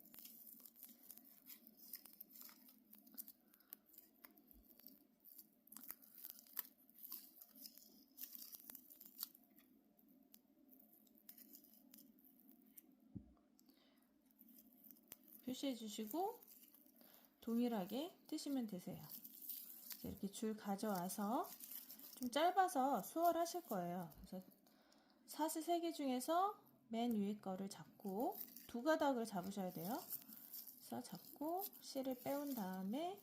동일하게 뜨시면 되세요. 이렇게 줄 가져와서 좀 짧아서 수월하실 거예요. 그래서 사슬 3개 중에서 맨 위에 거를 잡고 2가닥을 잡으셔야 돼요. 그래서 잡고 실을 빼온 다음에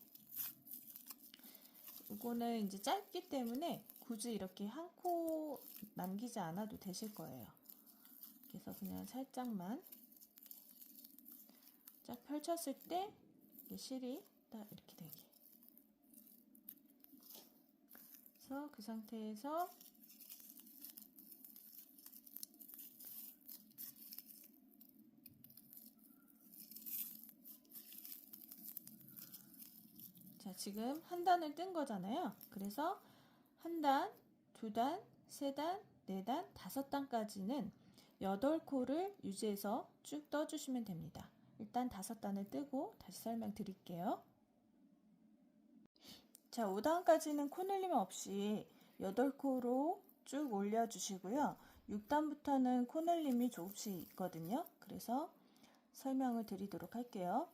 이거는 이제 짧기 때문에 굳이 이렇게 한 코 남기지 않아도 되실 거예요. 그래서 그냥 살짝만 쫙 펼쳤을 때 실이 딱 이렇게 되게. 그래서 그 상태에서 자, 지금 한 단을 뜬 거잖아요. 그래서 한 단, 2단, 3단, 4단, 5단까지는 8코를 유지해서 쭉 떠주시면 됩니다. 일단 5단을 뜨고 다시 설명드릴게요. 자, 5단까지는 코늘림 없이 8코로 쭉 올려주시고요. 6단부터는 코늘림이 조금씩 있거든요. 그래서 설명을 드리도록 할게요.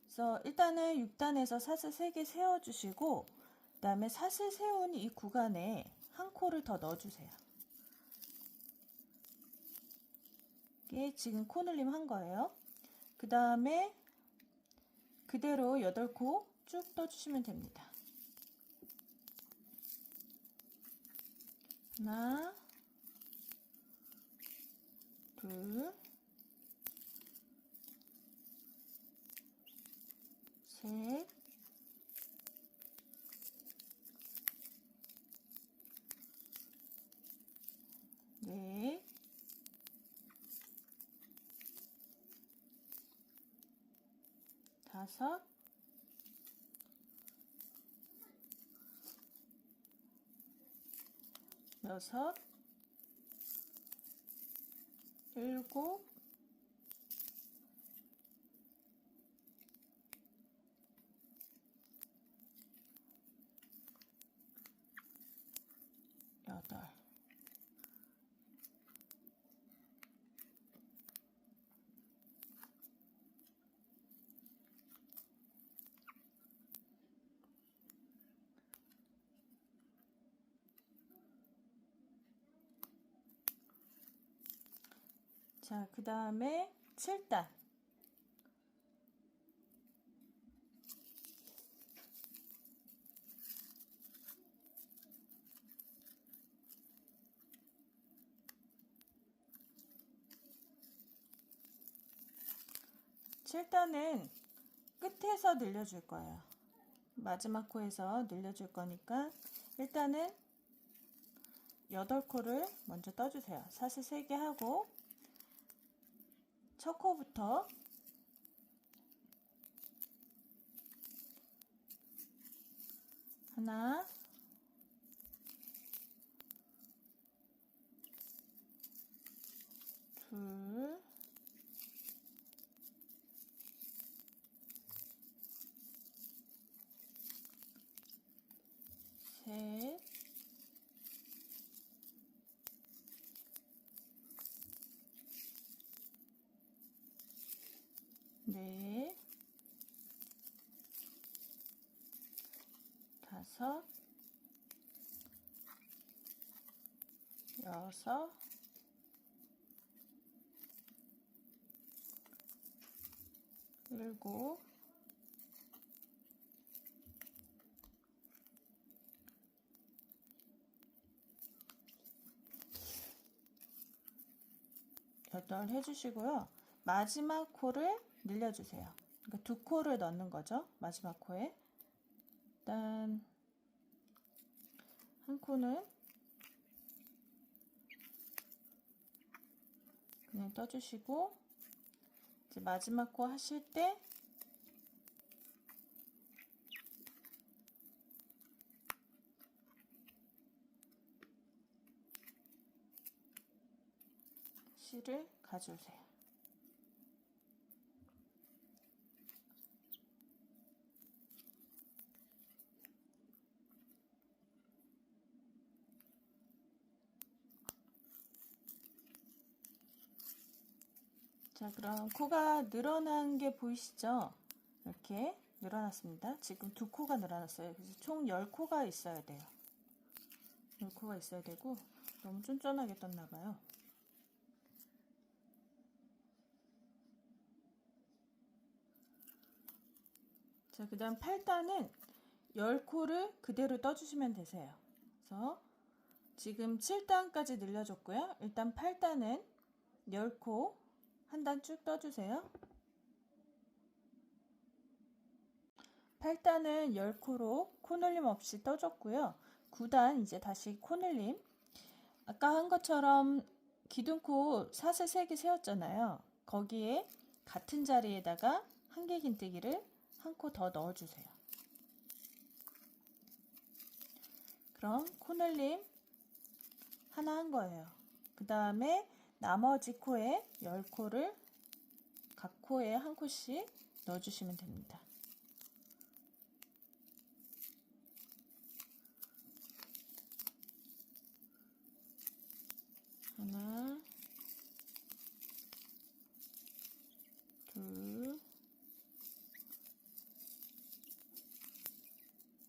그래서 일단은 6단에서 사슬 3개 세워주시고 그 다음에 사슬 세운 이 구간에 한 코를 더 넣어주세요. 이게 지금 코늘림 한 거예요. 그 다음에 그대로 8코 쭉 떠주시면 됩니다. 하나, 둘, 셋, 넷, 다섯, 여섯, 일곱, 여덟. 자, 그 다음에 7단. 칠단은 끝에서 늘려줄 거예요. 마지막 코에서 늘려줄 거니까 일단은 8코를 먼저 떠주세요. 사슬 3개 하고 첫 코부터 하나, 둘, 셋, 넷, 다섯, 여섯, 일곱, 여덟 해주시고요. 마지막 코를 늘려주세요. 그러니까 두 코를 넣는 거죠. 마지막 코에. 일단 한 코는 그냥 떠주시고, 이제 마지막 코 하실 때 실을 가져오세요. 자, 그럼 코가 늘어난 게 보이시죠? 이렇게 늘어났습니다. 지금 두 코가 늘어났어요. 그래서 총 10코가 있어야 돼요. 10코가 있어야 되고, 너무 쫀쫀하게 떴나봐요. 자, 그 다음 8단은 10코를 그대로 떠주시면 되세요. 그래서 지금 7단까지 늘려줬고요. 일단 8단은 10코 한 단 쭉 떠주세요. 8단은 10코로 코늘림 없이 떠줬고요. 9단 이제 다시 코늘림. 아까 한 것처럼 기둥코 사슬 3개 세웠잖아요. 거기에 같은 자리에다가 한개 긴뜨기를 한 코 더 넣어주세요. 그럼 코늘림 하나 한 거예요. 그 다음에 나머지 코에 10코를 각 코에 한 코씩 넣어주시면 됩니다. 하나, 둘,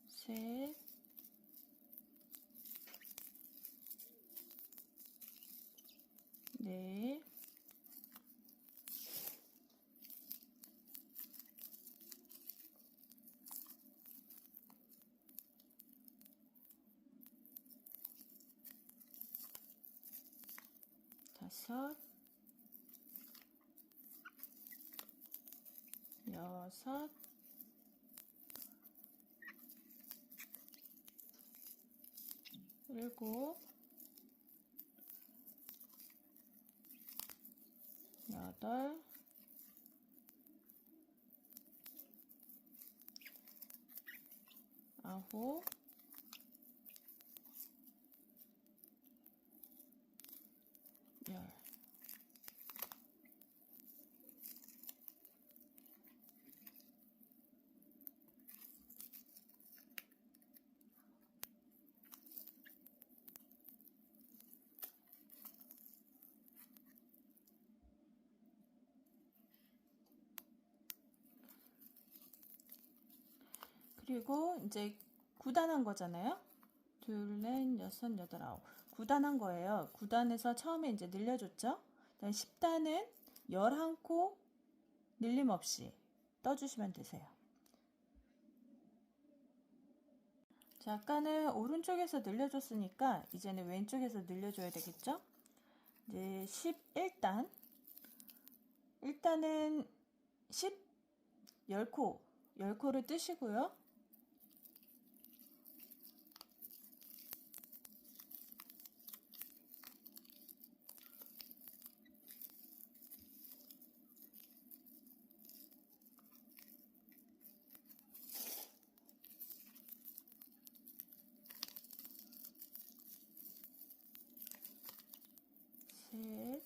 셋, 넷, 다섯, 여섯, 일곱, 여덟, 아홉, 열. 그리고 이제 9단 한 거잖아요. 둘, 넷, 여섯, 여덟, 아홉. 9단 한 거예요. 9단에서 처음에 이제 늘려줬죠. 그다음 10단은 11코 늘림 없이 떠주시면 되세요. 자, 아까는 오른쪽에서 늘려줬으니까 이제는 왼쪽에서 늘려줘야 되겠죠? 이제 11단. 1단은 10코, 10코를 뜨시고요. 셋,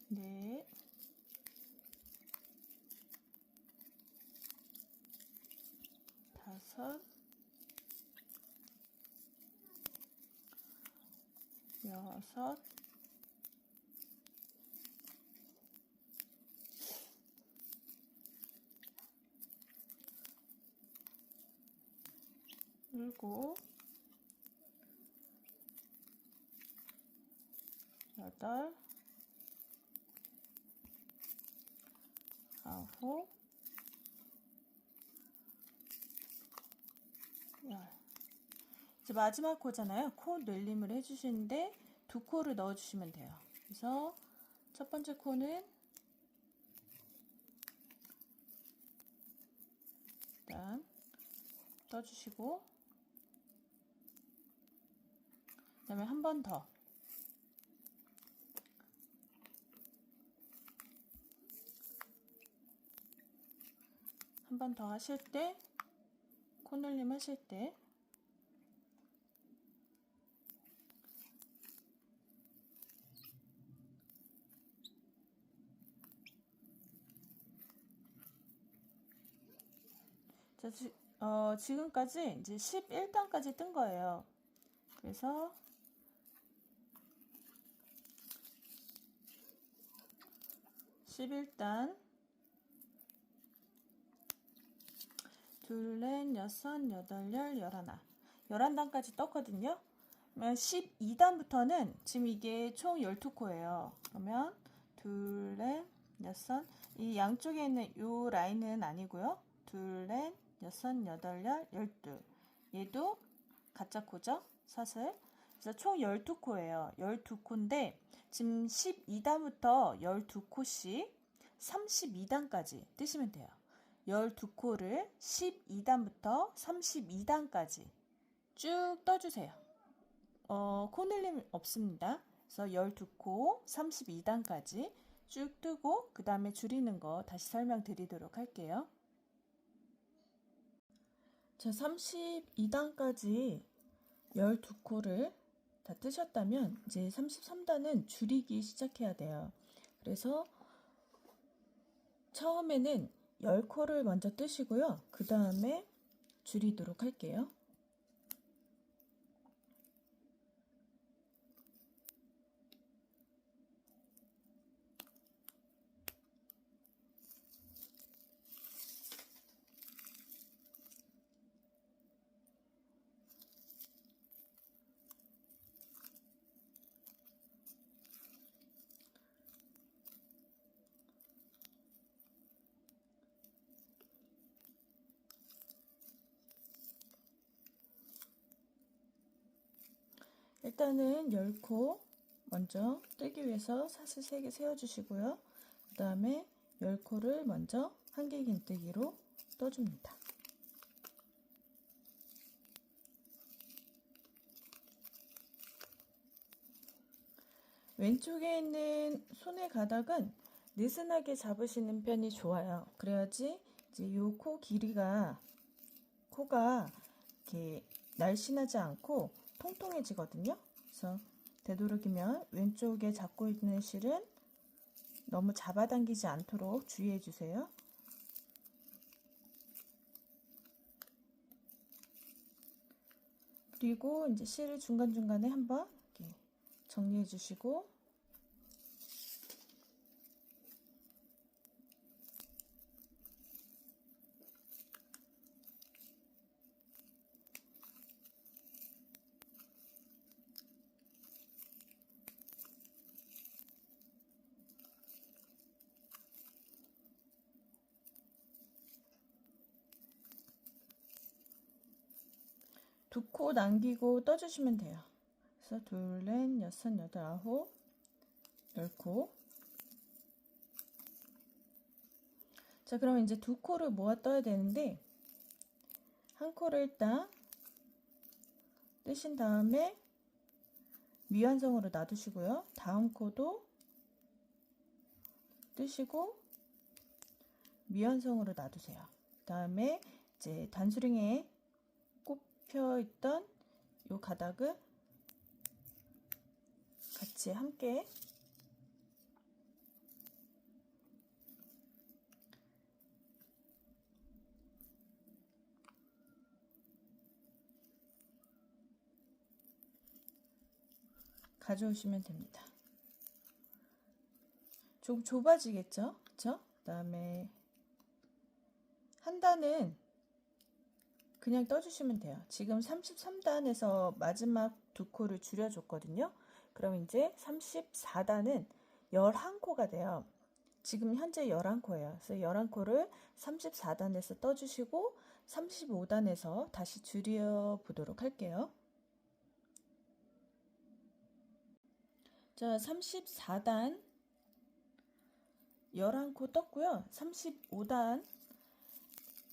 넷, 다섯, 여섯, 일곱, 여덟, 아홉, 열. 이제 마지막 코잖아요. 코 늘림을 해주시는데 두 코를 넣어주시면 돼요. 그래서 첫 번째 코는 일단 떠주시고, 그 다음에 한 번 더. 한 번 더 하실 때, 코늘림 하실 때, 자, 지금까지 이제 11단까지 뜬 거예요. 그래서 11단, 둘, 넷, 여섯, 여덟, 열, 열하나. 11단까지 떴거든요. 그러면 12단부터는 지금 이게 총 12코예요. 그러면 둘, 넷, 여섯, 이 양쪽에 있는 이 라인은 아니고요. 둘, 넷, 여섯, 여덟, 열, 열둘. 얘도 가짜 코죠? 사슬. 그래서 총 12코예요. 12코인데 지금 12단부터 12코씩 32단까지 뜨시면 돼요. 12코를 12단부터 32단까지 쭉 떠주세요. 코늘림 없습니다. 그래서 12코 32단까지 쭉 뜨고 그 다음에 줄이는 거 다시 설명드리도록 할게요. 자, 32단까지 12코를 다 뜨셨다면 이제 33단은 줄이기 시작해야 돼요. 그래서 처음에는 10코를 먼저 뜨시고요. 그 다음에 줄이도록 할게요. 일단은 10코 먼저 뜨기 위해서 사슬 3개 세워주시고요. 그 다음에 10코를 먼저 한길 긴뜨기로 떠줍니다. 왼쪽에 있는 손의 가닥은 느슨하게 잡으시는 편이 좋아요. 그래야지 이제 요 코 길이가, 코가 이렇게 날씬하지 않고 통통해지거든요. 그래서 되도록이면 왼쪽에 잡고 있는 실은 너무 잡아당기지 않도록 주의해 주세요. 그리고 이제 실을 중간중간에 한번 이렇게 정리해 주시고, 두 코 남기고 떠주시면 돼요. 그래서 둘, 넷, 여섯, 여덟, 아홉, 10코. 자, 그럼 이제 두 코를 모아 떠야 되는데 한 코를 일단 뜨신 다음에 미완성으로 놔두시고요. 다음 코도 뜨시고 미완성으로 놔두세요. 그 다음에 이제 단수링에 꼽혀 있던 요 가닥을 같이 함께 가져오시면 됩니다. 좀 좁아지겠죠? 그쵸? 그 다음에 한 단은 그냥 떠주시면 돼요. 지금 33단에서 마지막 두 코를 줄여줬거든요. 그럼 이제 34단은 11코가 돼요. 지금 현재 11코예요. 그래서 11코를 34단에서 떠주시고 35단에서 다시 줄여보도록 할게요. 자, 34단 11코 떴고요. 35단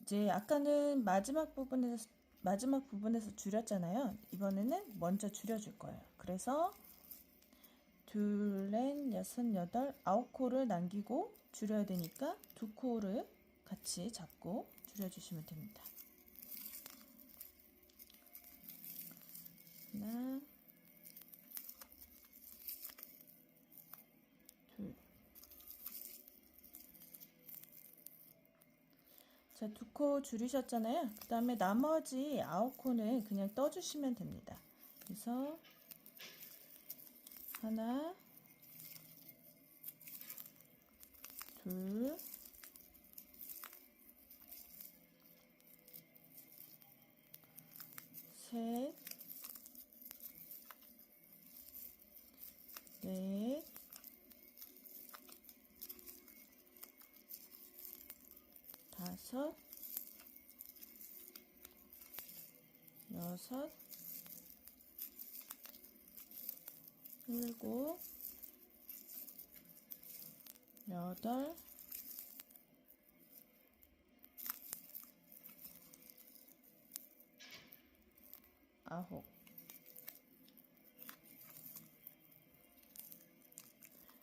이제 아까는 마지막 부분에서 줄였잖아요. 이번에는 먼저 줄여줄 거예요. 그래서 둘, 넷, 여섯, 여덟, 9코를 남기고 줄여야 되니까 2코를 같이 잡고 줄여주시면 됩니다. 하나, 둘. 자, 2코 줄이셨잖아요. 그 다음에 나머지 9코는 그냥 떠주시면 됩니다. 그래서 하나, 둘, 셋, 넷, 다섯, 여섯, 일곱, 여덟, 아홉.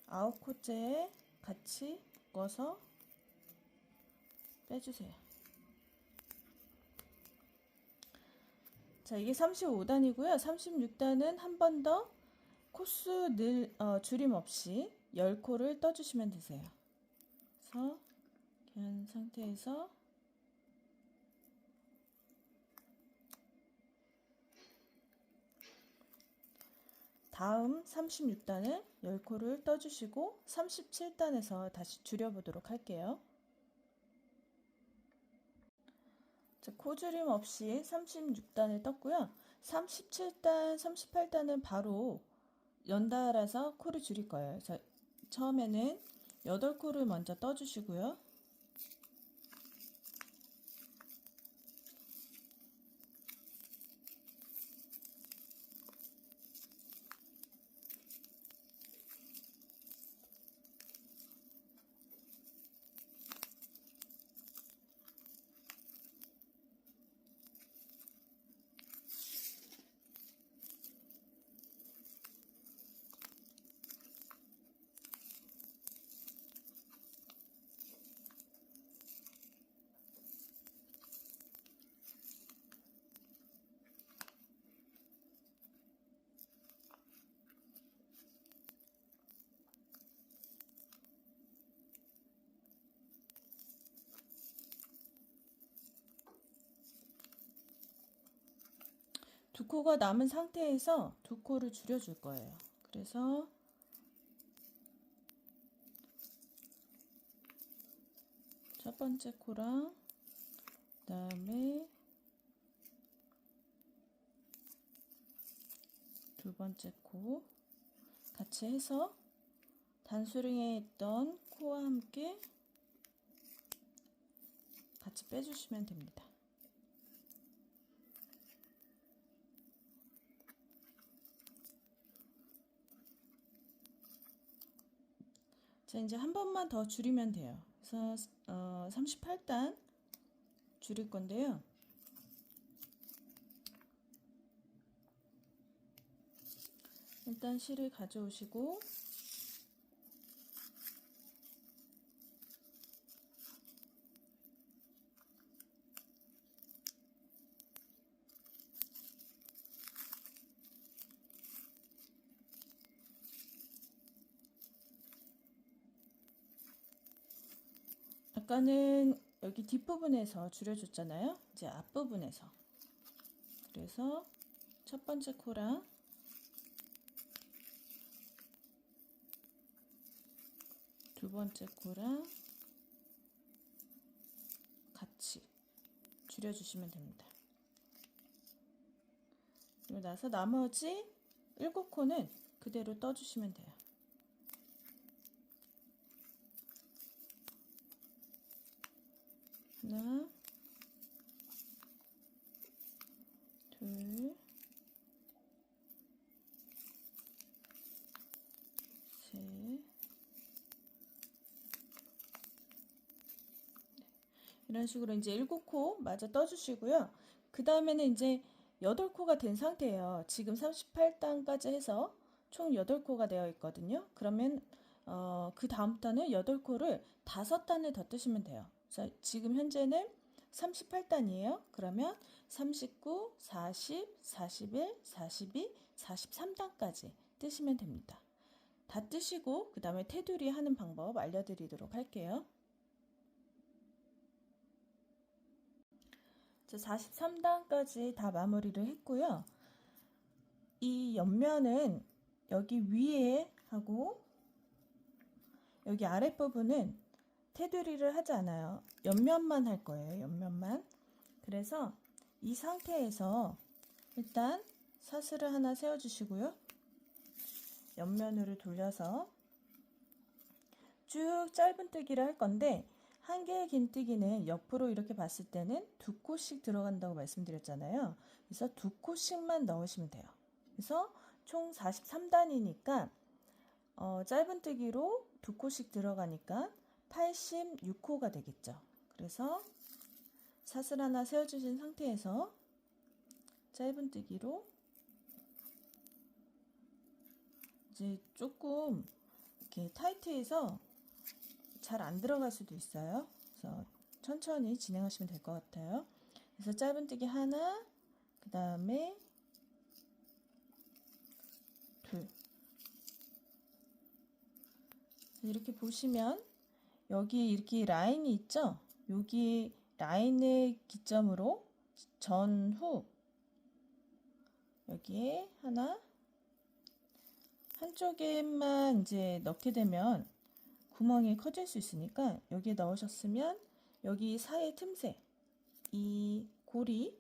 9코째에 같이 묶어서 빼주세요. 자, 이게 35단이고요. 36단은 한 번 더 코수 줄임 없이 10코를 떠주시면 되세요. 그래서 이렇게 한 상태에서 다음 36단을 10코를 떠주시고 37단에서 다시 줄여보도록 할게요. 자, 코줄임 없이 36단을 떴고요. 37단, 38단은 바로 연달아서 코를 줄일 거예요. 자, 처음에는 8코를 먼저 떠주시고요. 두 코가 남은 상태에서 2코를 줄여줄 거예요. 그래서 첫 번째 코랑 그다음에 두 번째 코 같이 해서 단수링에 있던 코와 함께 같이 빼주시면 됩니다. 자, 이제 한 번만 더 줄이면 돼요. 그래서 38단 줄일 건데요. 일단 실을 가져오시고 아까는 여기 뒷부분에서 줄여줬잖아요. 이제 앞부분에서. 그래서 첫 번째 코랑 두 번째 코랑 같이 줄여주시면 됩니다. 그리고 나서 나머지 7코는 그대로 떠주시면 돼요. 하나, 둘, 셋, 이런 식으로 이제 7코 마저 떠주시고요. 그 다음에는 이제 8코가 된 상태예요. 지금 38단까지 해서 총 8코가 되어 있거든요. 그러면 그 다음부터는 8코를 5단을 더 뜨시면 돼요. 자, 지금 현재는 38단이에요. 그러면 39, 40, 41, 42, 43단까지 뜨시면 됩니다. 다 뜨시고 그 다음에 테두리 하는 방법 알려드리도록 할게요. 자, 43단까지 다 마무리를 했고요. 이 옆면은 여기 위에 하고 여기 아랫부분은 테두리를 하지 않아요. 옆면만 할 거예요. 옆면만. 그래서 이 상태에서 일단 사슬을 하나 세워주시고요. 옆면으로 돌려서 쭉 짧은뜨기를 할 건데 한 개의 긴뜨기는 옆으로 이렇게 봤을 때는 2코씩 들어간다고 말씀드렸잖아요. 그래서 2코씩만 넣으시면 돼요. 그래서 총 43단이니까 짧은뜨기로 2코씩 들어가니까 86코가 되겠죠. 그래서 사슬 하나 세워주신 상태에서 짧은뜨기로 이제 조금 이렇게 타이트해서 잘 안 들어갈 수도 있어요. 그래서 천천히 진행하시면 될 것 같아요. 그래서 짧은뜨기 하나, 그 다음에 둘. 이렇게 보시면 여기 이렇게 라인이 있죠? 여기 라인을 기점으로 전후 여기에 하나, 한쪽에만 이제 넣게 되면 구멍이 커질 수 있으니까 여기에 넣으셨으면 여기 사이 틈새, 이 고리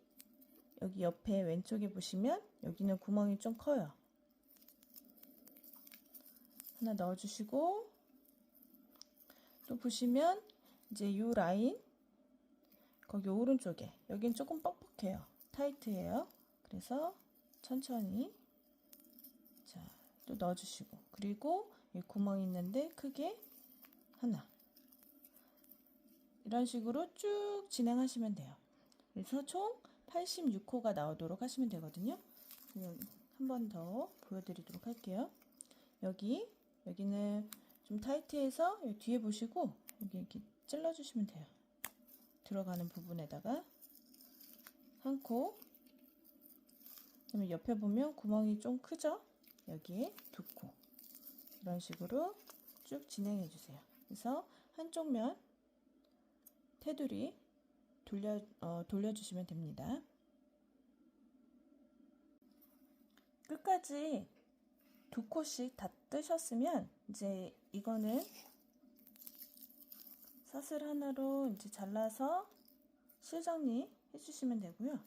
여기 옆에 왼쪽에 보시면 여기는 구멍이 좀 커요. 하나 넣어주시고 또 보시면 이제 이 라인 거기 오른쪽에 여긴 조금 뻑뻑해요. 타이트해요. 그래서 천천히 자, 또 넣어주시고 그리고 이 구멍이 있는데 크게 하나 이런 식으로 쭉 진행하시면 돼요. 그래서 총 86코가 나오도록 하시면 되거든요. 한 번 더 보여드리도록 할게요. 여기는 좀 타이트해서 여기 뒤에 보시고 여기 이렇게 찔러주시면 돼요. 들어가는 부분에다가 한 코, 그다음에 옆에 보면 구멍이 좀 크죠? 여기에 2코 이런 식으로 쭉 진행해 주세요. 그래서 한쪽 면 테두리 돌려주시면 됩니다. 끝까지 2코씩 다 뜨셨으면 이제 이거는 사슬 하나로 이제 잘라서 실정리 해주시면 되고요.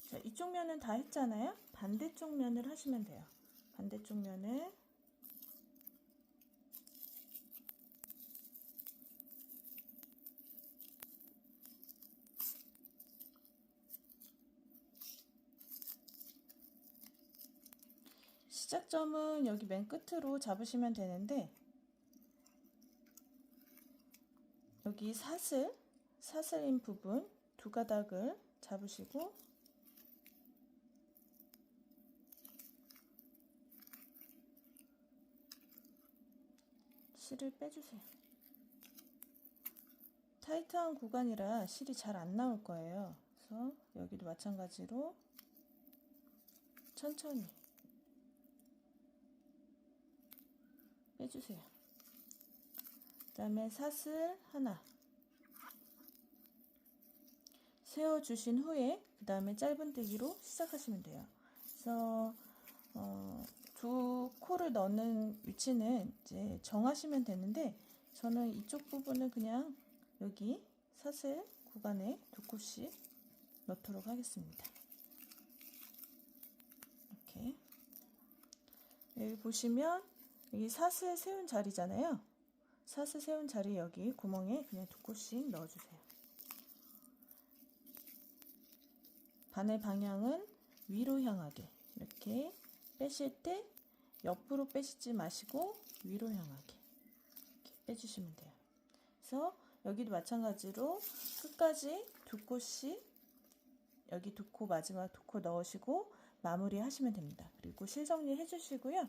자, 이쪽 면은 다 했잖아요. 반대쪽 면을 하시면 돼요. 반대쪽 면을 시작점은 여기 맨 끝으로 잡으시면 되는데 여기 사슬인 부분 2가닥을 잡으시고 실을 빼주세요. 타이트한 구간이라 실이 잘 안 나올 거예요. 그래서 여기도 마찬가지로 천천히 빼주세요. 그 다음에 사슬 하나 세워주신 후에 그 다음에 짧은뜨기로 시작하시면 돼요. 그래서 2코를 넣는 위치는 이제 정하시면 되는데 저는 이쪽 부분은 그냥 여기 사슬 구간에 2코씩 넣도록 하겠습니다. 이렇게. 여기 보시면 여기 사슬 세운 자리잖아요. 사슬 세운 자리 여기 구멍에 그냥 2코씩 넣어주세요. 바늘 방향은 위로 향하게 이렇게 빼실 때 옆으로 빼시지 마시고 위로 향하게 이렇게 빼주시면 돼요. 그래서 여기도 마찬가지로 끝까지 2코씩 여기 2코 마지막 2코 넣으시고 마무리 하시면 됩니다. 그리고 실정리 해주시고요.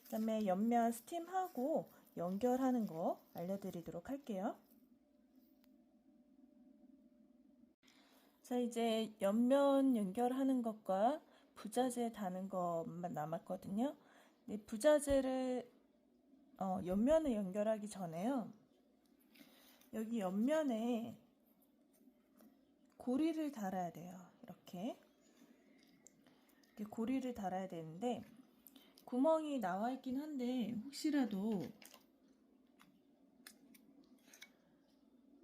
그 다음에 옆면 스팀하고 연결하는 거 알려드리도록 할게요. 자, 이제 옆면 연결하는 것과 부자재 다는 것만 남았거든요. 근데 부자재를 옆면을 연결하기 전에요. 여기 옆면에 고리를 달아야 돼요. 이렇게 고리를 달아야 되는데 구멍이 나와 있긴 한데 혹시라도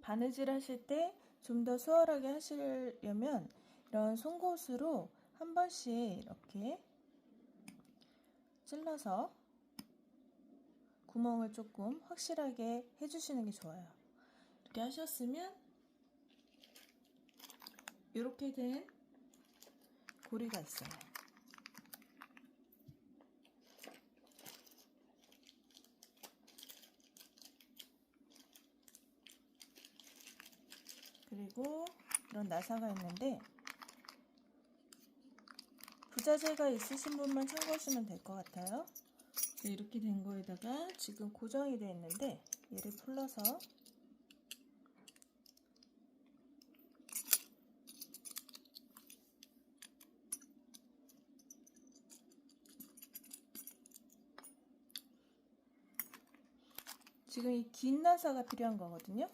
바느질 하실 때 좀 더 수월하게 하시려면 이런 송곳으로 한 번씩 이렇게 찔러서 구멍을 조금 확실하게 해주시는 게 좋아요. 이렇게 하셨으면 이렇게 된 고리가 있어요. 그리고 이런 나사가 있는데 부자재가 있으신 분만 참고하시면 될 것 같아요. 이렇게 된 거에다가 지금 고정이 되어 있는데 얘를 풀러서 지금 이 긴 나사가 필요한 거거든요.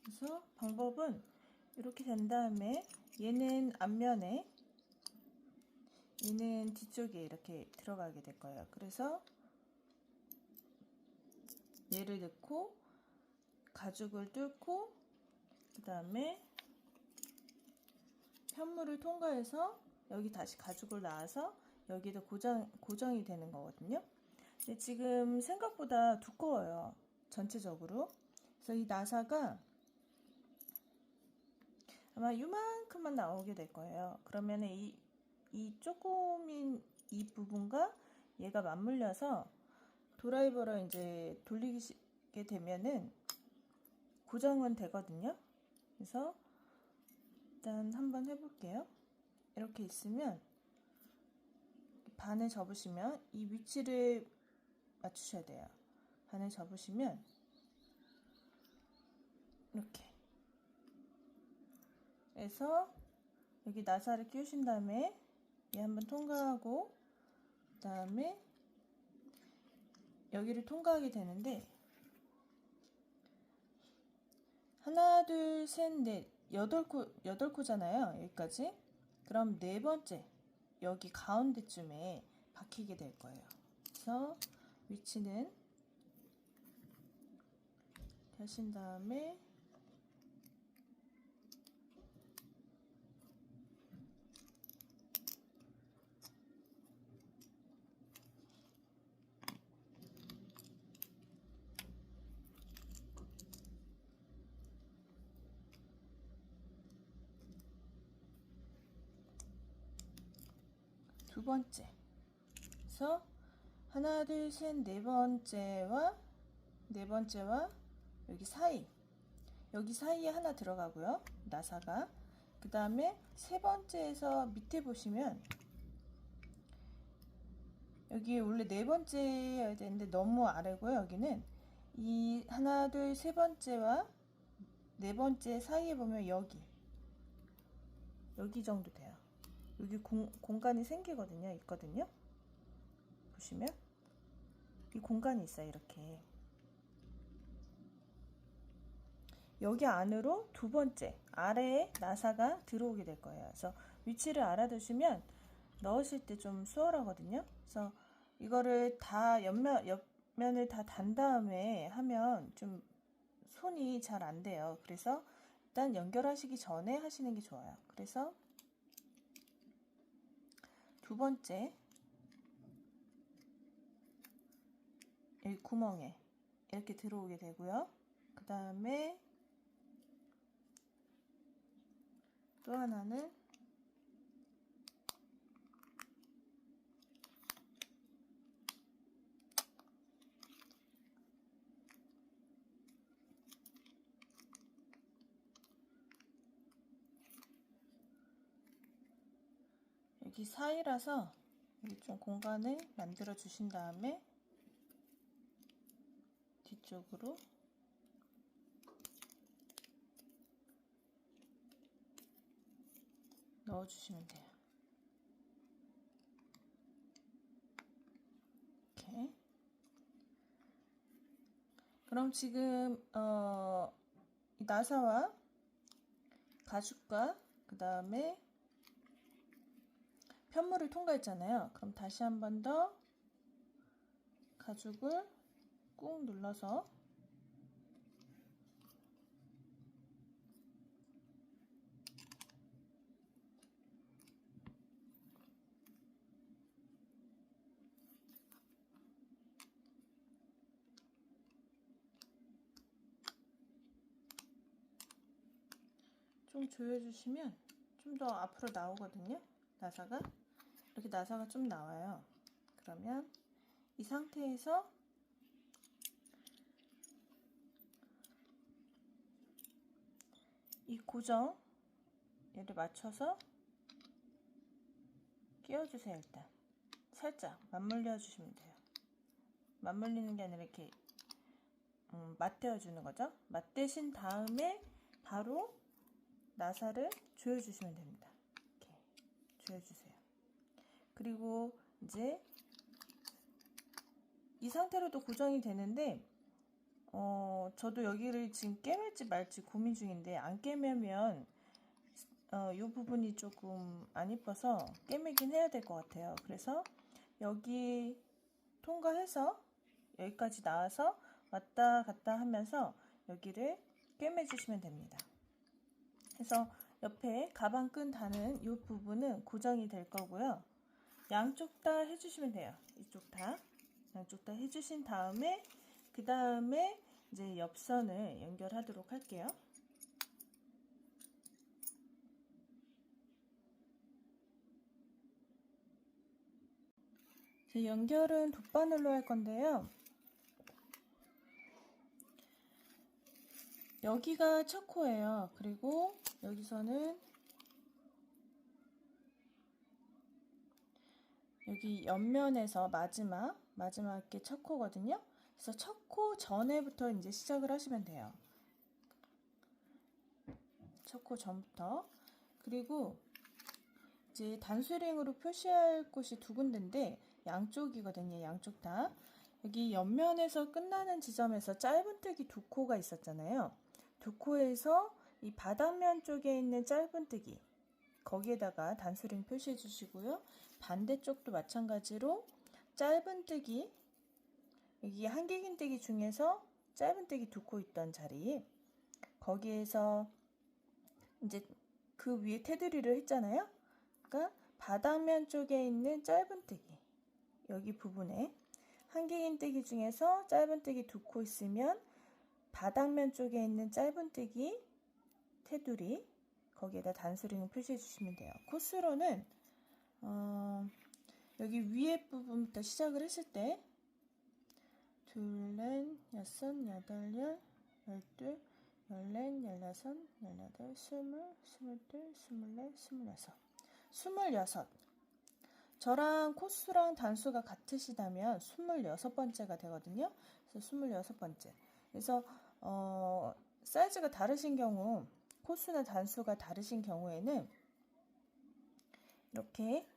그래서 방법은 이렇게 된 다음에 얘는 앞면에 얘는 뒤쪽에 이렇게 들어가게 될 거예요. 그래서 얘를 넣고 가죽을 뚫고 그 다음에 편물을 통과해서 여기 다시 가죽을 놔서 여기도 고정이 되는 거거든요. 근데 지금 생각보다 두꺼워요. 전체적으로. 그래서 이 나사가 아마 이만큼만 나오게 될 거예요. 그러면 이 조금인 이 부분과 얘가 맞물려서 드라이버를 이제 돌리게 되면은 고정은 되거든요. 그래서 일단 한번 해볼게요. 이렇게 있으면 반을 접으시면 이 위치를 맞추셔야 돼요. 반을 접으시면 이렇게 해서 여기 나사를 끼우신 다음에 얘 한번 통과하고 그 다음에 여기를 통과하게 되는데 하나 둘 셋 넷 8코잖아요. 여기까지. 그럼 네 번째 여기 가운데쯤에 박히게 될 거예요. 그래서 위치는 하신 다음에 두 번째. 그래서 하나 둘 셋 네 번째와 여기 사이에 하나 들어가고요. 나사가. 그 다음에 세 번째에서 밑에 보시면 여기 원래 네 번째여야 되는데 너무 아래고요. 여기는 이 하나 둘 세 번째와 네 번째 사이에 보면 여기 정도 돼요. 여기 공간이 생기거든요. 있거든요. 보시면 이 공간이 있어요. 이렇게 여기 안으로 두 번째 아래에 나사가 들어오게 될 거예요. 그래서 위치를 알아두시면 넣으실 때 좀 수월하거든요. 그래서 이거를 다 옆면을 다 단 다음에 하면 좀 손이 잘 안 돼요. 그래서 일단 연결하시기 전에 하시는 게 좋아요. 그래서 두 번째 여기 구멍에 이렇게 들어오게 되고요. 그 다음에 또 하나는 여기 사이라서 여기 좀 공간을 만들어 주신 다음에 뒤쪽으로 넣어 주시면 돼요. 이렇게. 그럼 지금 나사와 가죽과 그 다음에 편물을 통과했잖아요. 그럼 다시 한 번 더 가죽을 꾹 눌러서 좀 조여주시면 좀 더 앞으로 나오거든요. 나사가 이렇게 나사가 좀 나와요. 그러면 이 상태에서 이 고정 얘를 맞춰서 끼워주세요. 일단 살짝 맞물려 주시면 돼요. 맞물리는 게 아니라 이렇게 맞대어 주는 거죠. 맞대신 다음에 바로 나사를 조여주시면 됩니다. 이렇게 조여주세요. 그리고 이제 이 상태로도 고정이 되는데 저도 여기를 지금 꿰맬지 말지 고민 중인데 안 꿰매면 이 부분이 조금 안 이뻐서 꿰매긴 해야 될 것 같아요. 그래서 여기 통과해서 여기까지 나와서 왔다 갔다 하면서 여기를 꿰매 주시면 됩니다. 그래서 옆에 가방 끈 다는 이 부분은 고정이 될 거고요. 양쪽 다 해주시면 돼요. 이쪽 다 양쪽 다 해주신 다음에 그 다음에 이제 옆선을 연결하도록 할게요. 연결은 돗바늘로 할 건데요. 여기가 첫 코예요. 그리고 여기서는 여기 옆면에서 마지막에 첫 코거든요. 그래서 첫 코 전에부터 이제 시작을 하시면 돼요. 첫 코 전부터. 그리고 이제 단수링으로 표시할 곳이 두 군데인데 양쪽이거든요. 양쪽 다. 여기 옆면에서 끝나는 지점에서 짧은뜨기 두 코가 있었잖아요. 두 코에서 이 바닥면 쪽에 있는 짧은뜨기 거기에다가 단수링 표시해 주시고요. 반대쪽도 마찬가지로 짧은뜨기 여기 한길긴뜨기 중에서 짧은뜨기 두 코 있던 자리 거기에서 이제 그 위에 테두리를 했잖아요. 그러니까 바닥면 쪽에 있는 짧은뜨기 여기 부분에 한길긴뜨기 중에서 짧은뜨기 두 코 있으면 바닥면 쪽에 있는 짧은뜨기 테두리 거기에다 단수링을 표시해 주시면 돼요. 코스로는 여기 위에 부분부터 시작을 했을 때 둘, 넷, 여섯, 여덟, 열둘, 열넷, 열다섯, 열여덟, 스물, 스물둘, 스물넷, 스물여섯 26 저랑 코수랑 단수가 같으시다면 26번째가 되거든요. 그래서 26번째. 그래서 사이즈가 다르신 경우 코수나 단수가 다르신 경우에는 이렇게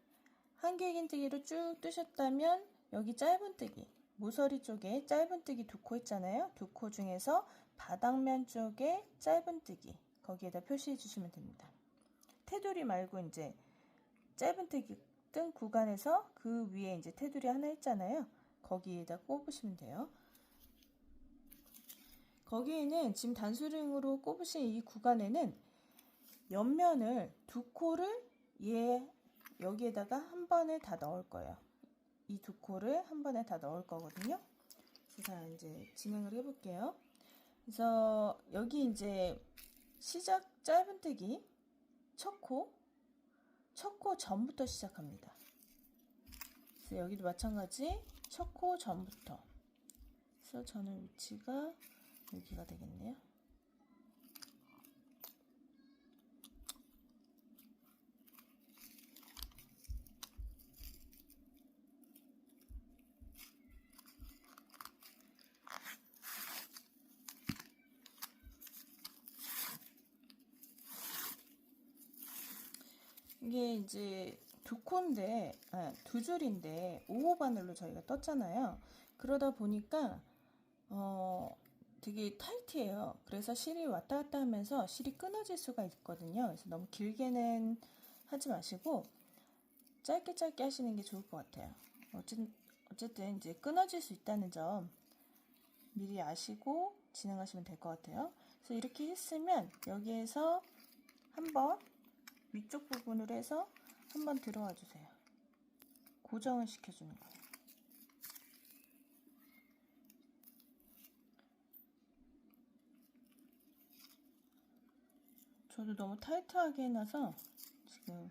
한길긴뜨기로 쭉 뜨셨다면 여기 짧은뜨기 모서리 쪽에 짧은뜨기 두 코 있잖아요. 두 코 중에서 바닥면 쪽에 짧은뜨기 거기에다 표시해 주시면 됩니다. 테두리 말고 이제 짧은뜨기 뜬 구간에서 그 위에 이제 테두리 하나 있잖아요. 거기에다 꼽으시면 돼요. 거기에는 지금 단수링으로 꼽으신 이 구간에는 옆면을 두 코를 여기에다가 한 번에 다 넣을 거예요. 이 두 코를 한 번에 다 넣을 거거든요. 자, 이제 진행을 해볼게요. 그래서 여기 이제 시작 짧은뜨기 첫 코 전부터 시작합니다. 그래서 여기도 마찬가지 첫 코 전부터. 그래서 저는 위치가 여기가 되겠네요. 이게 이제 두 줄인데 5호 바늘로 저희가 떴잖아요. 그러다 보니까 되게 타이트해요. 그래서 실이 왔다 갔다 하면서 실이 끊어질 수가 있거든요. 그래서 너무 길게는 하지 마시고 짧게 하시는 게 좋을 것 같아요. 어쨌든 이제 끊어질 수 있다는 점 미리 아시고 진행하시면 될 것 같아요. 그래서 이렇게 했으면 여기에서 한번 위쪽 부분으로 해서 한번 들어와 주세요. 고정을 시켜주는 거예요. 저도 너무 타이트하게 해놔서 지금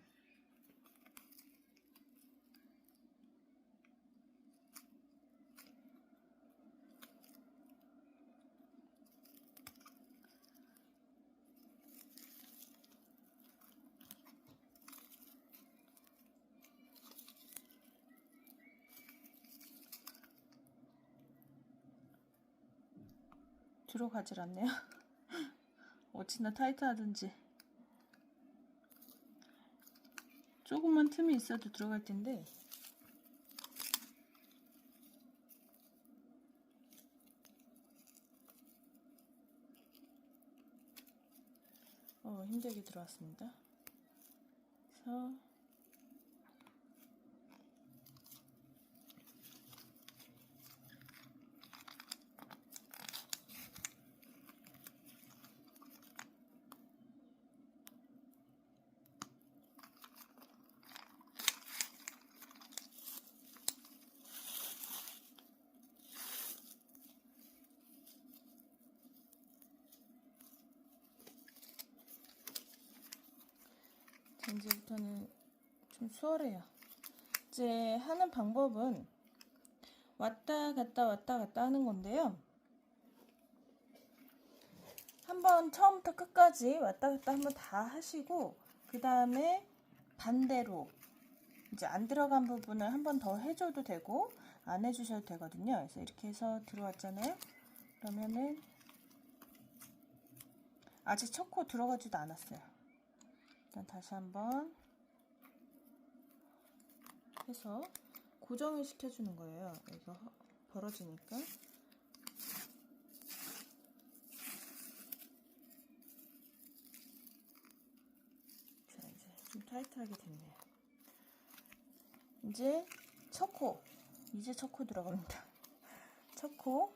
들어가질 않네요. 어찌나 타이트하든지 조금만 틈이 있어도 들어갈 텐데 힘들게 들어왔습니다. 그래서 이제부터는 좀 수월해요. 이제 하는 방법은 왔다 갔다 하는 건데요. 한번 처음부터 끝까지 왔다 갔다 한번 다 하시고 그 다음에 반대로 이제 안 들어간 부분을 한 번 더 해줘도 되고 안 해주셔도 되거든요. 그래서 이렇게 해서 들어왔잖아요. 그러면은 아직 첫 코 들어가지도 않았어요. 일단 다시 한번 해서 고정을 시켜주는 거예요. 이거 벌어지니까. 자, 이제 좀 타이트하게 됐네요. 이제 첫 코 들어갑니다. 첫 코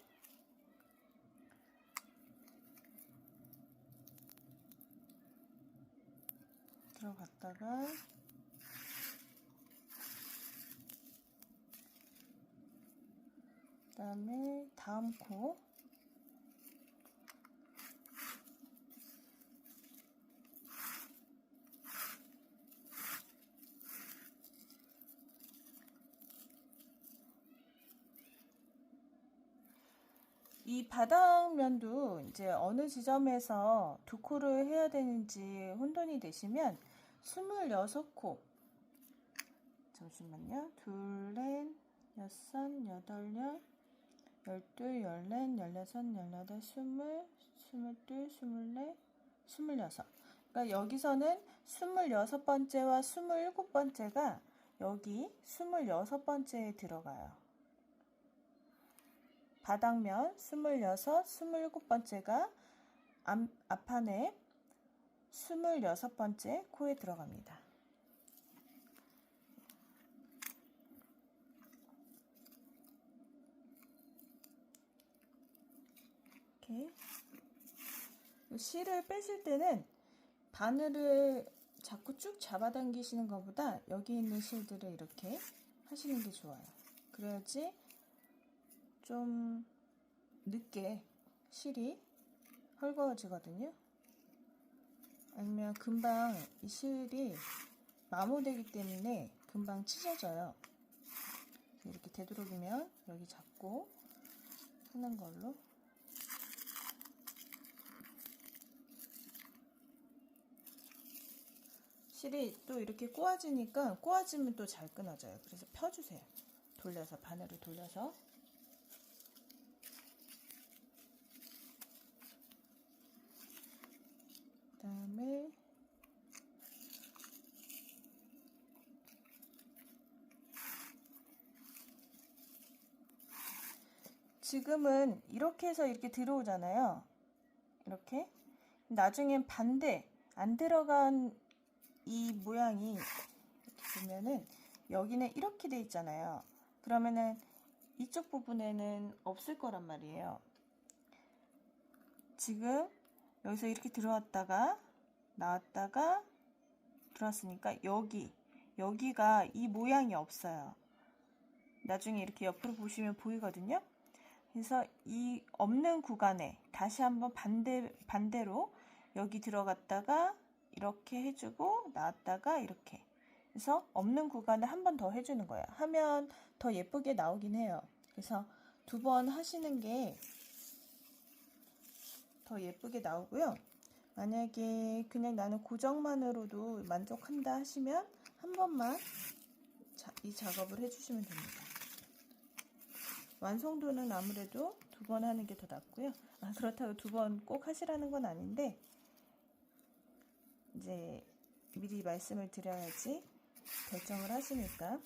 들어갔다가 그 다음에 다음 코 이 바닥면도 이제 어느 지점에서 두 코를 해야 되는지 혼돈이 되시면 26코 잠시만요. 둘, 넷, 여섯, 여덟, 열둘, 열넷, 열여섯, 열여덟, 스물, 스물둘, 스물넷, 스물여섯. 그러니까 여기서는 26번째와 27번째가 여기 26번째에 들어가요. 바닥면 26, 27번째가 앞판에 26번째 코에 들어갑니다. 이렇게 실을 빼실 때는 바늘을 자꾸 쭉 잡아당기시는 것보다 여기 있는 실들을 이렇게 하시는 게 좋아요. 그래야지 좀 늦게 실이 헐거워지거든요. 아니면 금방 이 실이 마모되기 때문에 금방 찢어져요. 이렇게 되도록이면 여기 잡고 하는 걸로. 실이 또 이렇게 꼬아지니까 꼬아지면 또 잘 끊어져요. 그래서 펴주세요. 돌려서, 바늘을 돌려서. 그 다음에 지금은 이렇게 해서 이렇게 들어오잖아요. 이렇게. 나중엔 반대, 안 들어간 이 모양이 이렇게 보면은 여기는 이렇게 돼 있잖아요. 그러면은 이쪽 부분에는 없을 거란 말이에요. 지금 여기서 이렇게 들어왔다가 나왔다가 들어왔으니까 여기가 이 모양이 없어요. 나중에 이렇게 옆으로 보시면 보이거든요. 그래서 이 없는 구간에 다시 한번 반대로 여기 들어갔다가 이렇게 해주고 나왔다가 이렇게 그래서 없는 구간에 한 번 더 해주는 거예요. 하면 더 예쁘게 나오긴 해요. 그래서 2번 하시는 게 더 예쁘게 나오고요. 만약에 그냥 나는 고정만으로도 만족한다 하시면 한 번만 이 작업을 해주시면 됩니다. 완성도는 아무래도 2번 하는 게 더 낫고요. 그렇다고 2번 꼭 하시라는 건 아닌데 이제 미리 말씀을 드려야지 결정을 하시니까.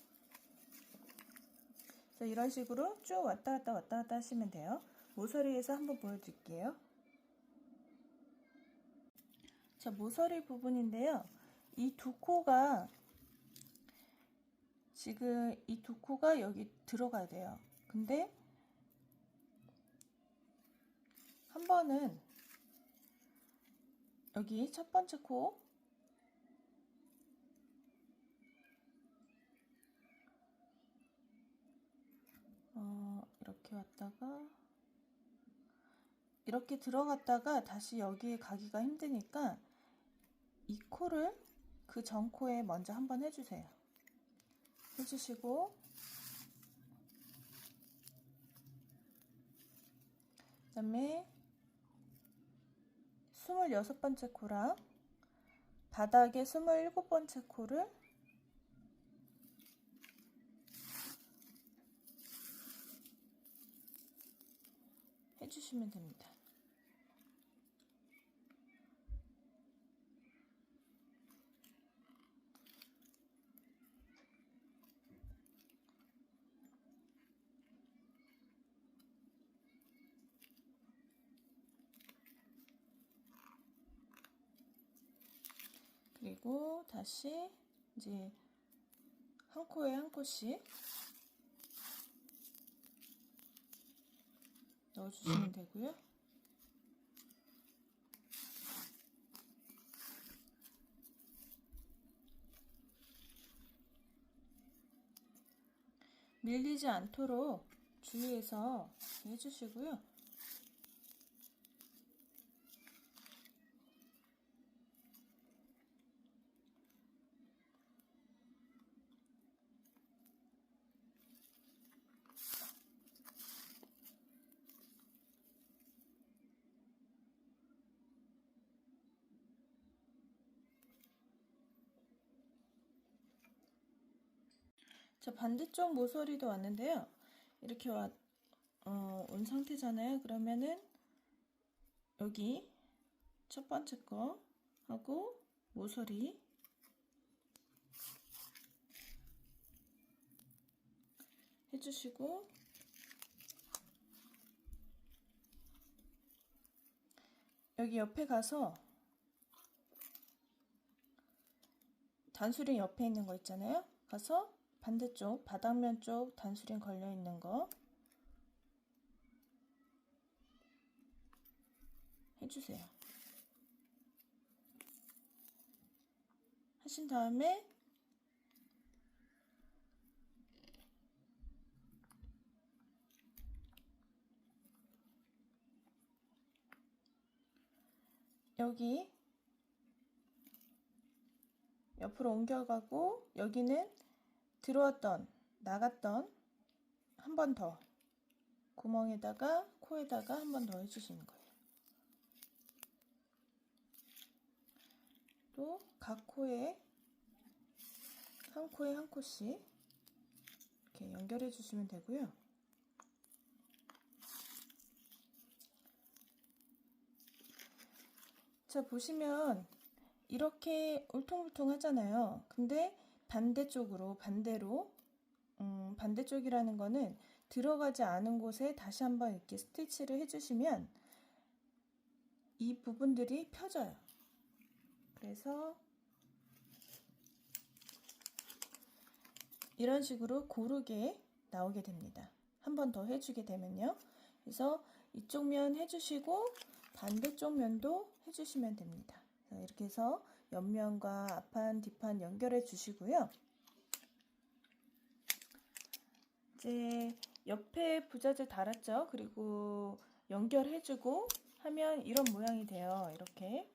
그래서 이런 식으로 쭉 왔다 갔다 하시면 돼요. 모서리에서 한번 보여드릴게요. 자, 모서리 부분인데요. 이 2코가 지금 이 2코가 여기 들어가야 돼요. 근데 한 번은 여기 첫 번째 코 이렇게 왔다가 이렇게 들어갔다가 다시 여기에 가기가 힘드니까 이 코를 그 전 코에 먼저 한번 해주세요. 해주시고 그 다음에 26번째 코랑 바닥에 27번째 코를 해주시면 됩니다. 그리고 다시 이제 한 코에 한 코씩 넣어주시면 되고요. 밀리지 않도록 주의해서 해주시고요. 자, 반대쪽 모서리도 왔는데요. 이렇게 온 상태잖아요. 그러면은 여기 첫 번째 거 하고 모서리 해주시고 여기 옆에 가서 단수링 옆에 있는 거 있잖아요. 가서 반대쪽 바닥면 쪽 단수링 걸려 있는 거 해주세요. 하신 다음에 여기 옆으로 옮겨가고 여기는 들어왔던 나갔던 한 번 더 구멍에다가 코에다가 한 번 더 해주시는 거예요. 또 각 코에 한 코씩 이렇게 연결해 주시면 되고요. 자, 보시면 이렇게 울퉁불퉁 하잖아요. 근데 반대로 반대쪽이라는 거는 들어가지 않은 곳에 다시 한번 이렇게 스티치를 해주시면 이 부분들이 펴져요. 그래서 이런 식으로 고르게 나오게 됩니다. 한 번 더 해주게 되면요. 그래서 이쪽 면 해주시고 반대쪽 면도 해주시면 됩니다. 이렇게 해서 옆면과 앞판, 뒷판 연결해 주시고요. 이제 옆에 부자재 달았죠. 그리고 연결해주고 하면 이런 모양이 돼요. 이렇게.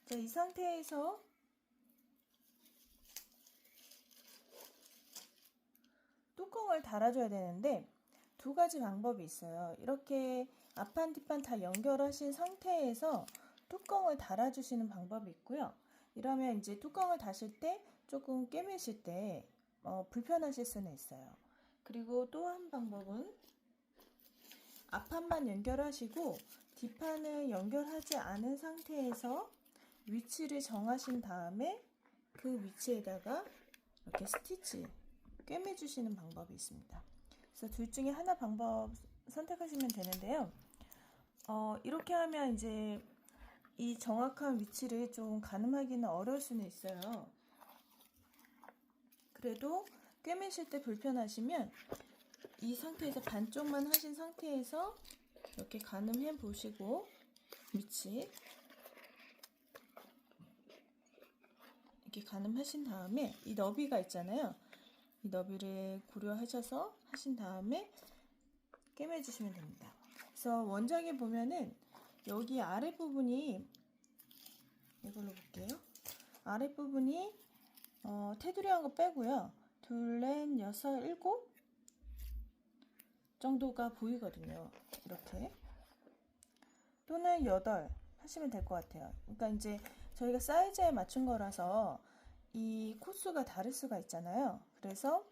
자, 이 상태에서 뚜껑을 달아줘야 되는데 두 가지 방법이 있어요. 이렇게 앞판, 뒷판 다 연결하신 상태에서 뚜껑을 달아주시는 방법이 있고요. 이러면 이제 뚜껑을 다실 때 조금 꿰매실 때 불편하실 수는 있어요. 그리고 또 한 방법은 앞판만 연결하시고 뒷판을 연결하지 않은 상태에서 위치를 정하신 다음에 그 위치에다가 이렇게 스티치 꿰매 주시는 방법이 있습니다. 그래서 둘 중에 하나 방법 선택하시면 되는데요. 이렇게 하면 이제 이 정확한 위치를 좀 가늠하기는 어려울 수는 있어요. 그래도 꿰매실 때 불편하시면 이 상태에서 반쪽만 하신 상태에서 이렇게 가늠해 보시고 위치 이렇게 가늠하신 다음에 이 너비가 있잖아요. 이 너비를 고려하셔서 하신 다음에 꿰매 주시면 됩니다. 그래서 원장에 보면은 여기 아랫부분이 이걸로 볼게요. 아랫부분이 테두리한 거 빼고요. 둘, 넷, 여섯, 일곱 정도가 보이거든요. 이렇게 또는 8 하시면 될 것 같아요. 그러니까 이제 저희가 사이즈에 맞춘 거라서 이 코수가 다를 수가 있잖아요. 그래서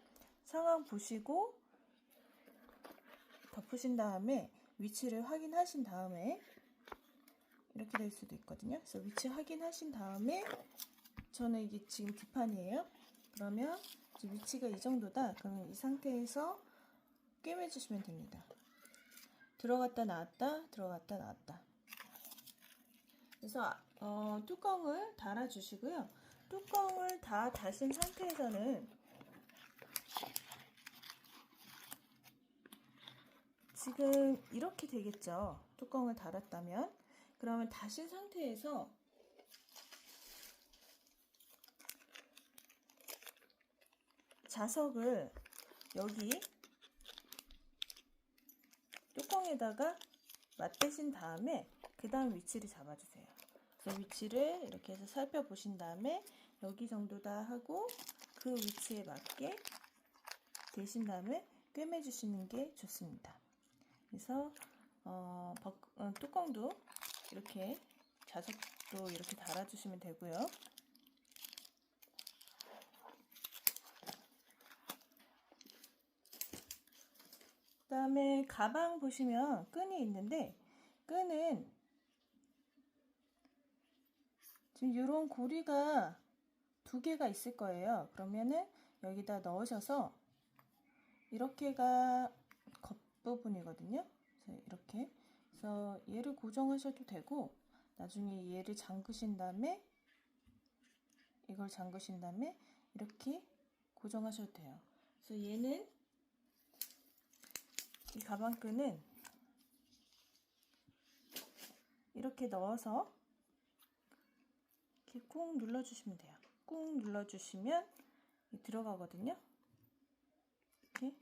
상황 보시고 덮으신 다음에 위치를 확인하신 다음에 이렇게 될 수도 있거든요. 그래서 위치 확인하신 다음에 저는 이게 지금 뒷판이에요. 그러면 이제 위치가 이 정도다. 그러면 이 상태에서 꿰매 주시면 됩니다. 들어갔다 나왔다, 들어갔다 나왔다. 그래서 뚜껑을 달아 주시고요. 뚜껑을 다 다신 상태에서는 지금 이렇게 되겠죠. 뚜껑을 달았다면. 그러면 다신 상태에서 자석을 여기 뚜껑에다가 맞대신 다음에 그 다음 위치를 잡아주세요. 그래서 위치를 이렇게 해서 살펴보신 다음에 여기 정도다 하고 그 위치에 맞게 대신 다음에 꿰매 주시는 게 좋습니다. 그래서 뚜껑도 이렇게 자석도 이렇게 달아주시면 되고요. 그 다음에 가방 보시면 끈이 있는데 끈은 지금 이런 고리가 2개가 있을 거예요. 그러면은 여기다 넣으셔서 이렇게가 겉부분이거든요. 그래서 이렇게 그래서 얘를 고정하셔도 되고 나중에 얘를 잠그신 다음에 이걸 잠그신 다음에 이렇게 고정하셔도 돼요. 그래서 얘는 이 가방끈은 이렇게 넣어서 이렇게 꾹 눌러주시면 돼요. 꾹 눌러주시면 들어가거든요. 이렇게.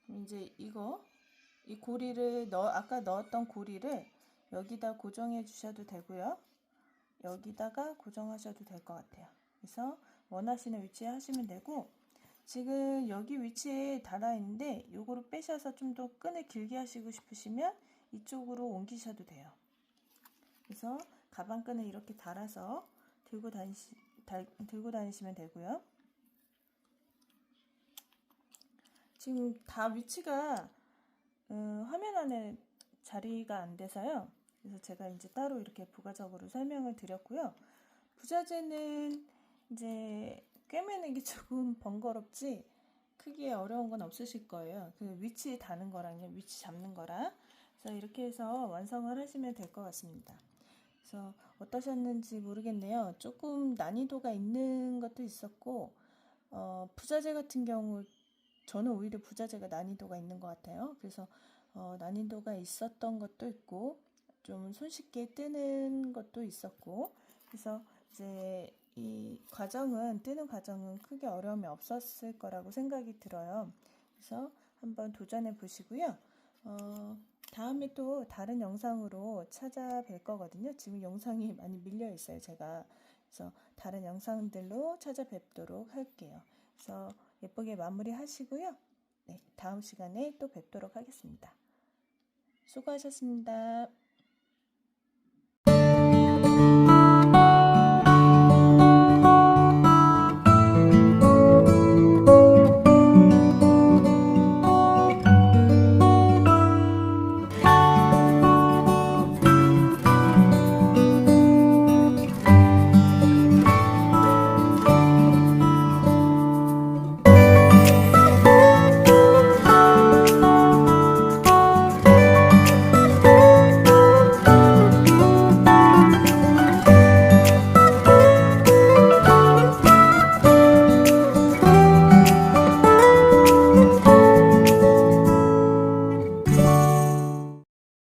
이제 이 고리를 아까 넣었던 고리를 여기다 고정해 주셔도 되고요. 여기다가 고정하셔도 될 것 같아요. 그래서 원하시는 위치에 하시면 되고, 지금 여기 위치에 달아 있는데 요거를 빼셔서 좀 더 끈을 길게 하시고 싶으시면 이쪽으로 옮기셔도 돼요. 그래서 가방끈을 이렇게 달아서 들고 다니시면 되고요. 지금 다 위치가 화면 안에 자리가 안 돼서요. 그래서 제가 이제 따로 이렇게 부가적으로 설명을 드렸고요. 부자재는 이제 꿰매는 게 조금 번거롭지 크게 어려운 건 없으실 거예요. 그 위치 다는 거랑요, 위치 잡는 거랑. 그래서 이렇게 해서 완성을 하시면 될 것 같습니다. 그래서 어떠셨는지 모르겠네요. 조금 난이도가 있는 것도 있었고, 부자재 같은 경우 저는 오히려 부자재가 난이도가 있는 것 같아요. 그래서 난이도가 있었던 것도 있고 좀 손쉽게 뜨는 것도 있었고, 그래서 이제 뜨는 과정은 크게 어려움이 없었을 거라고 생각이 들어요. 그래서 한번 도전해 보시고요. 다음에 또 다른 영상으로 찾아뵐 거거든요. 지금 영상이 많이 밀려 있어요, 제가. 그래서 다른 영상들로 찾아뵙도록 할게요. 그래서 예쁘게 마무리 하시고요. 네, 다음 시간에 또 뵙도록 하겠습니다. 수고하셨습니다.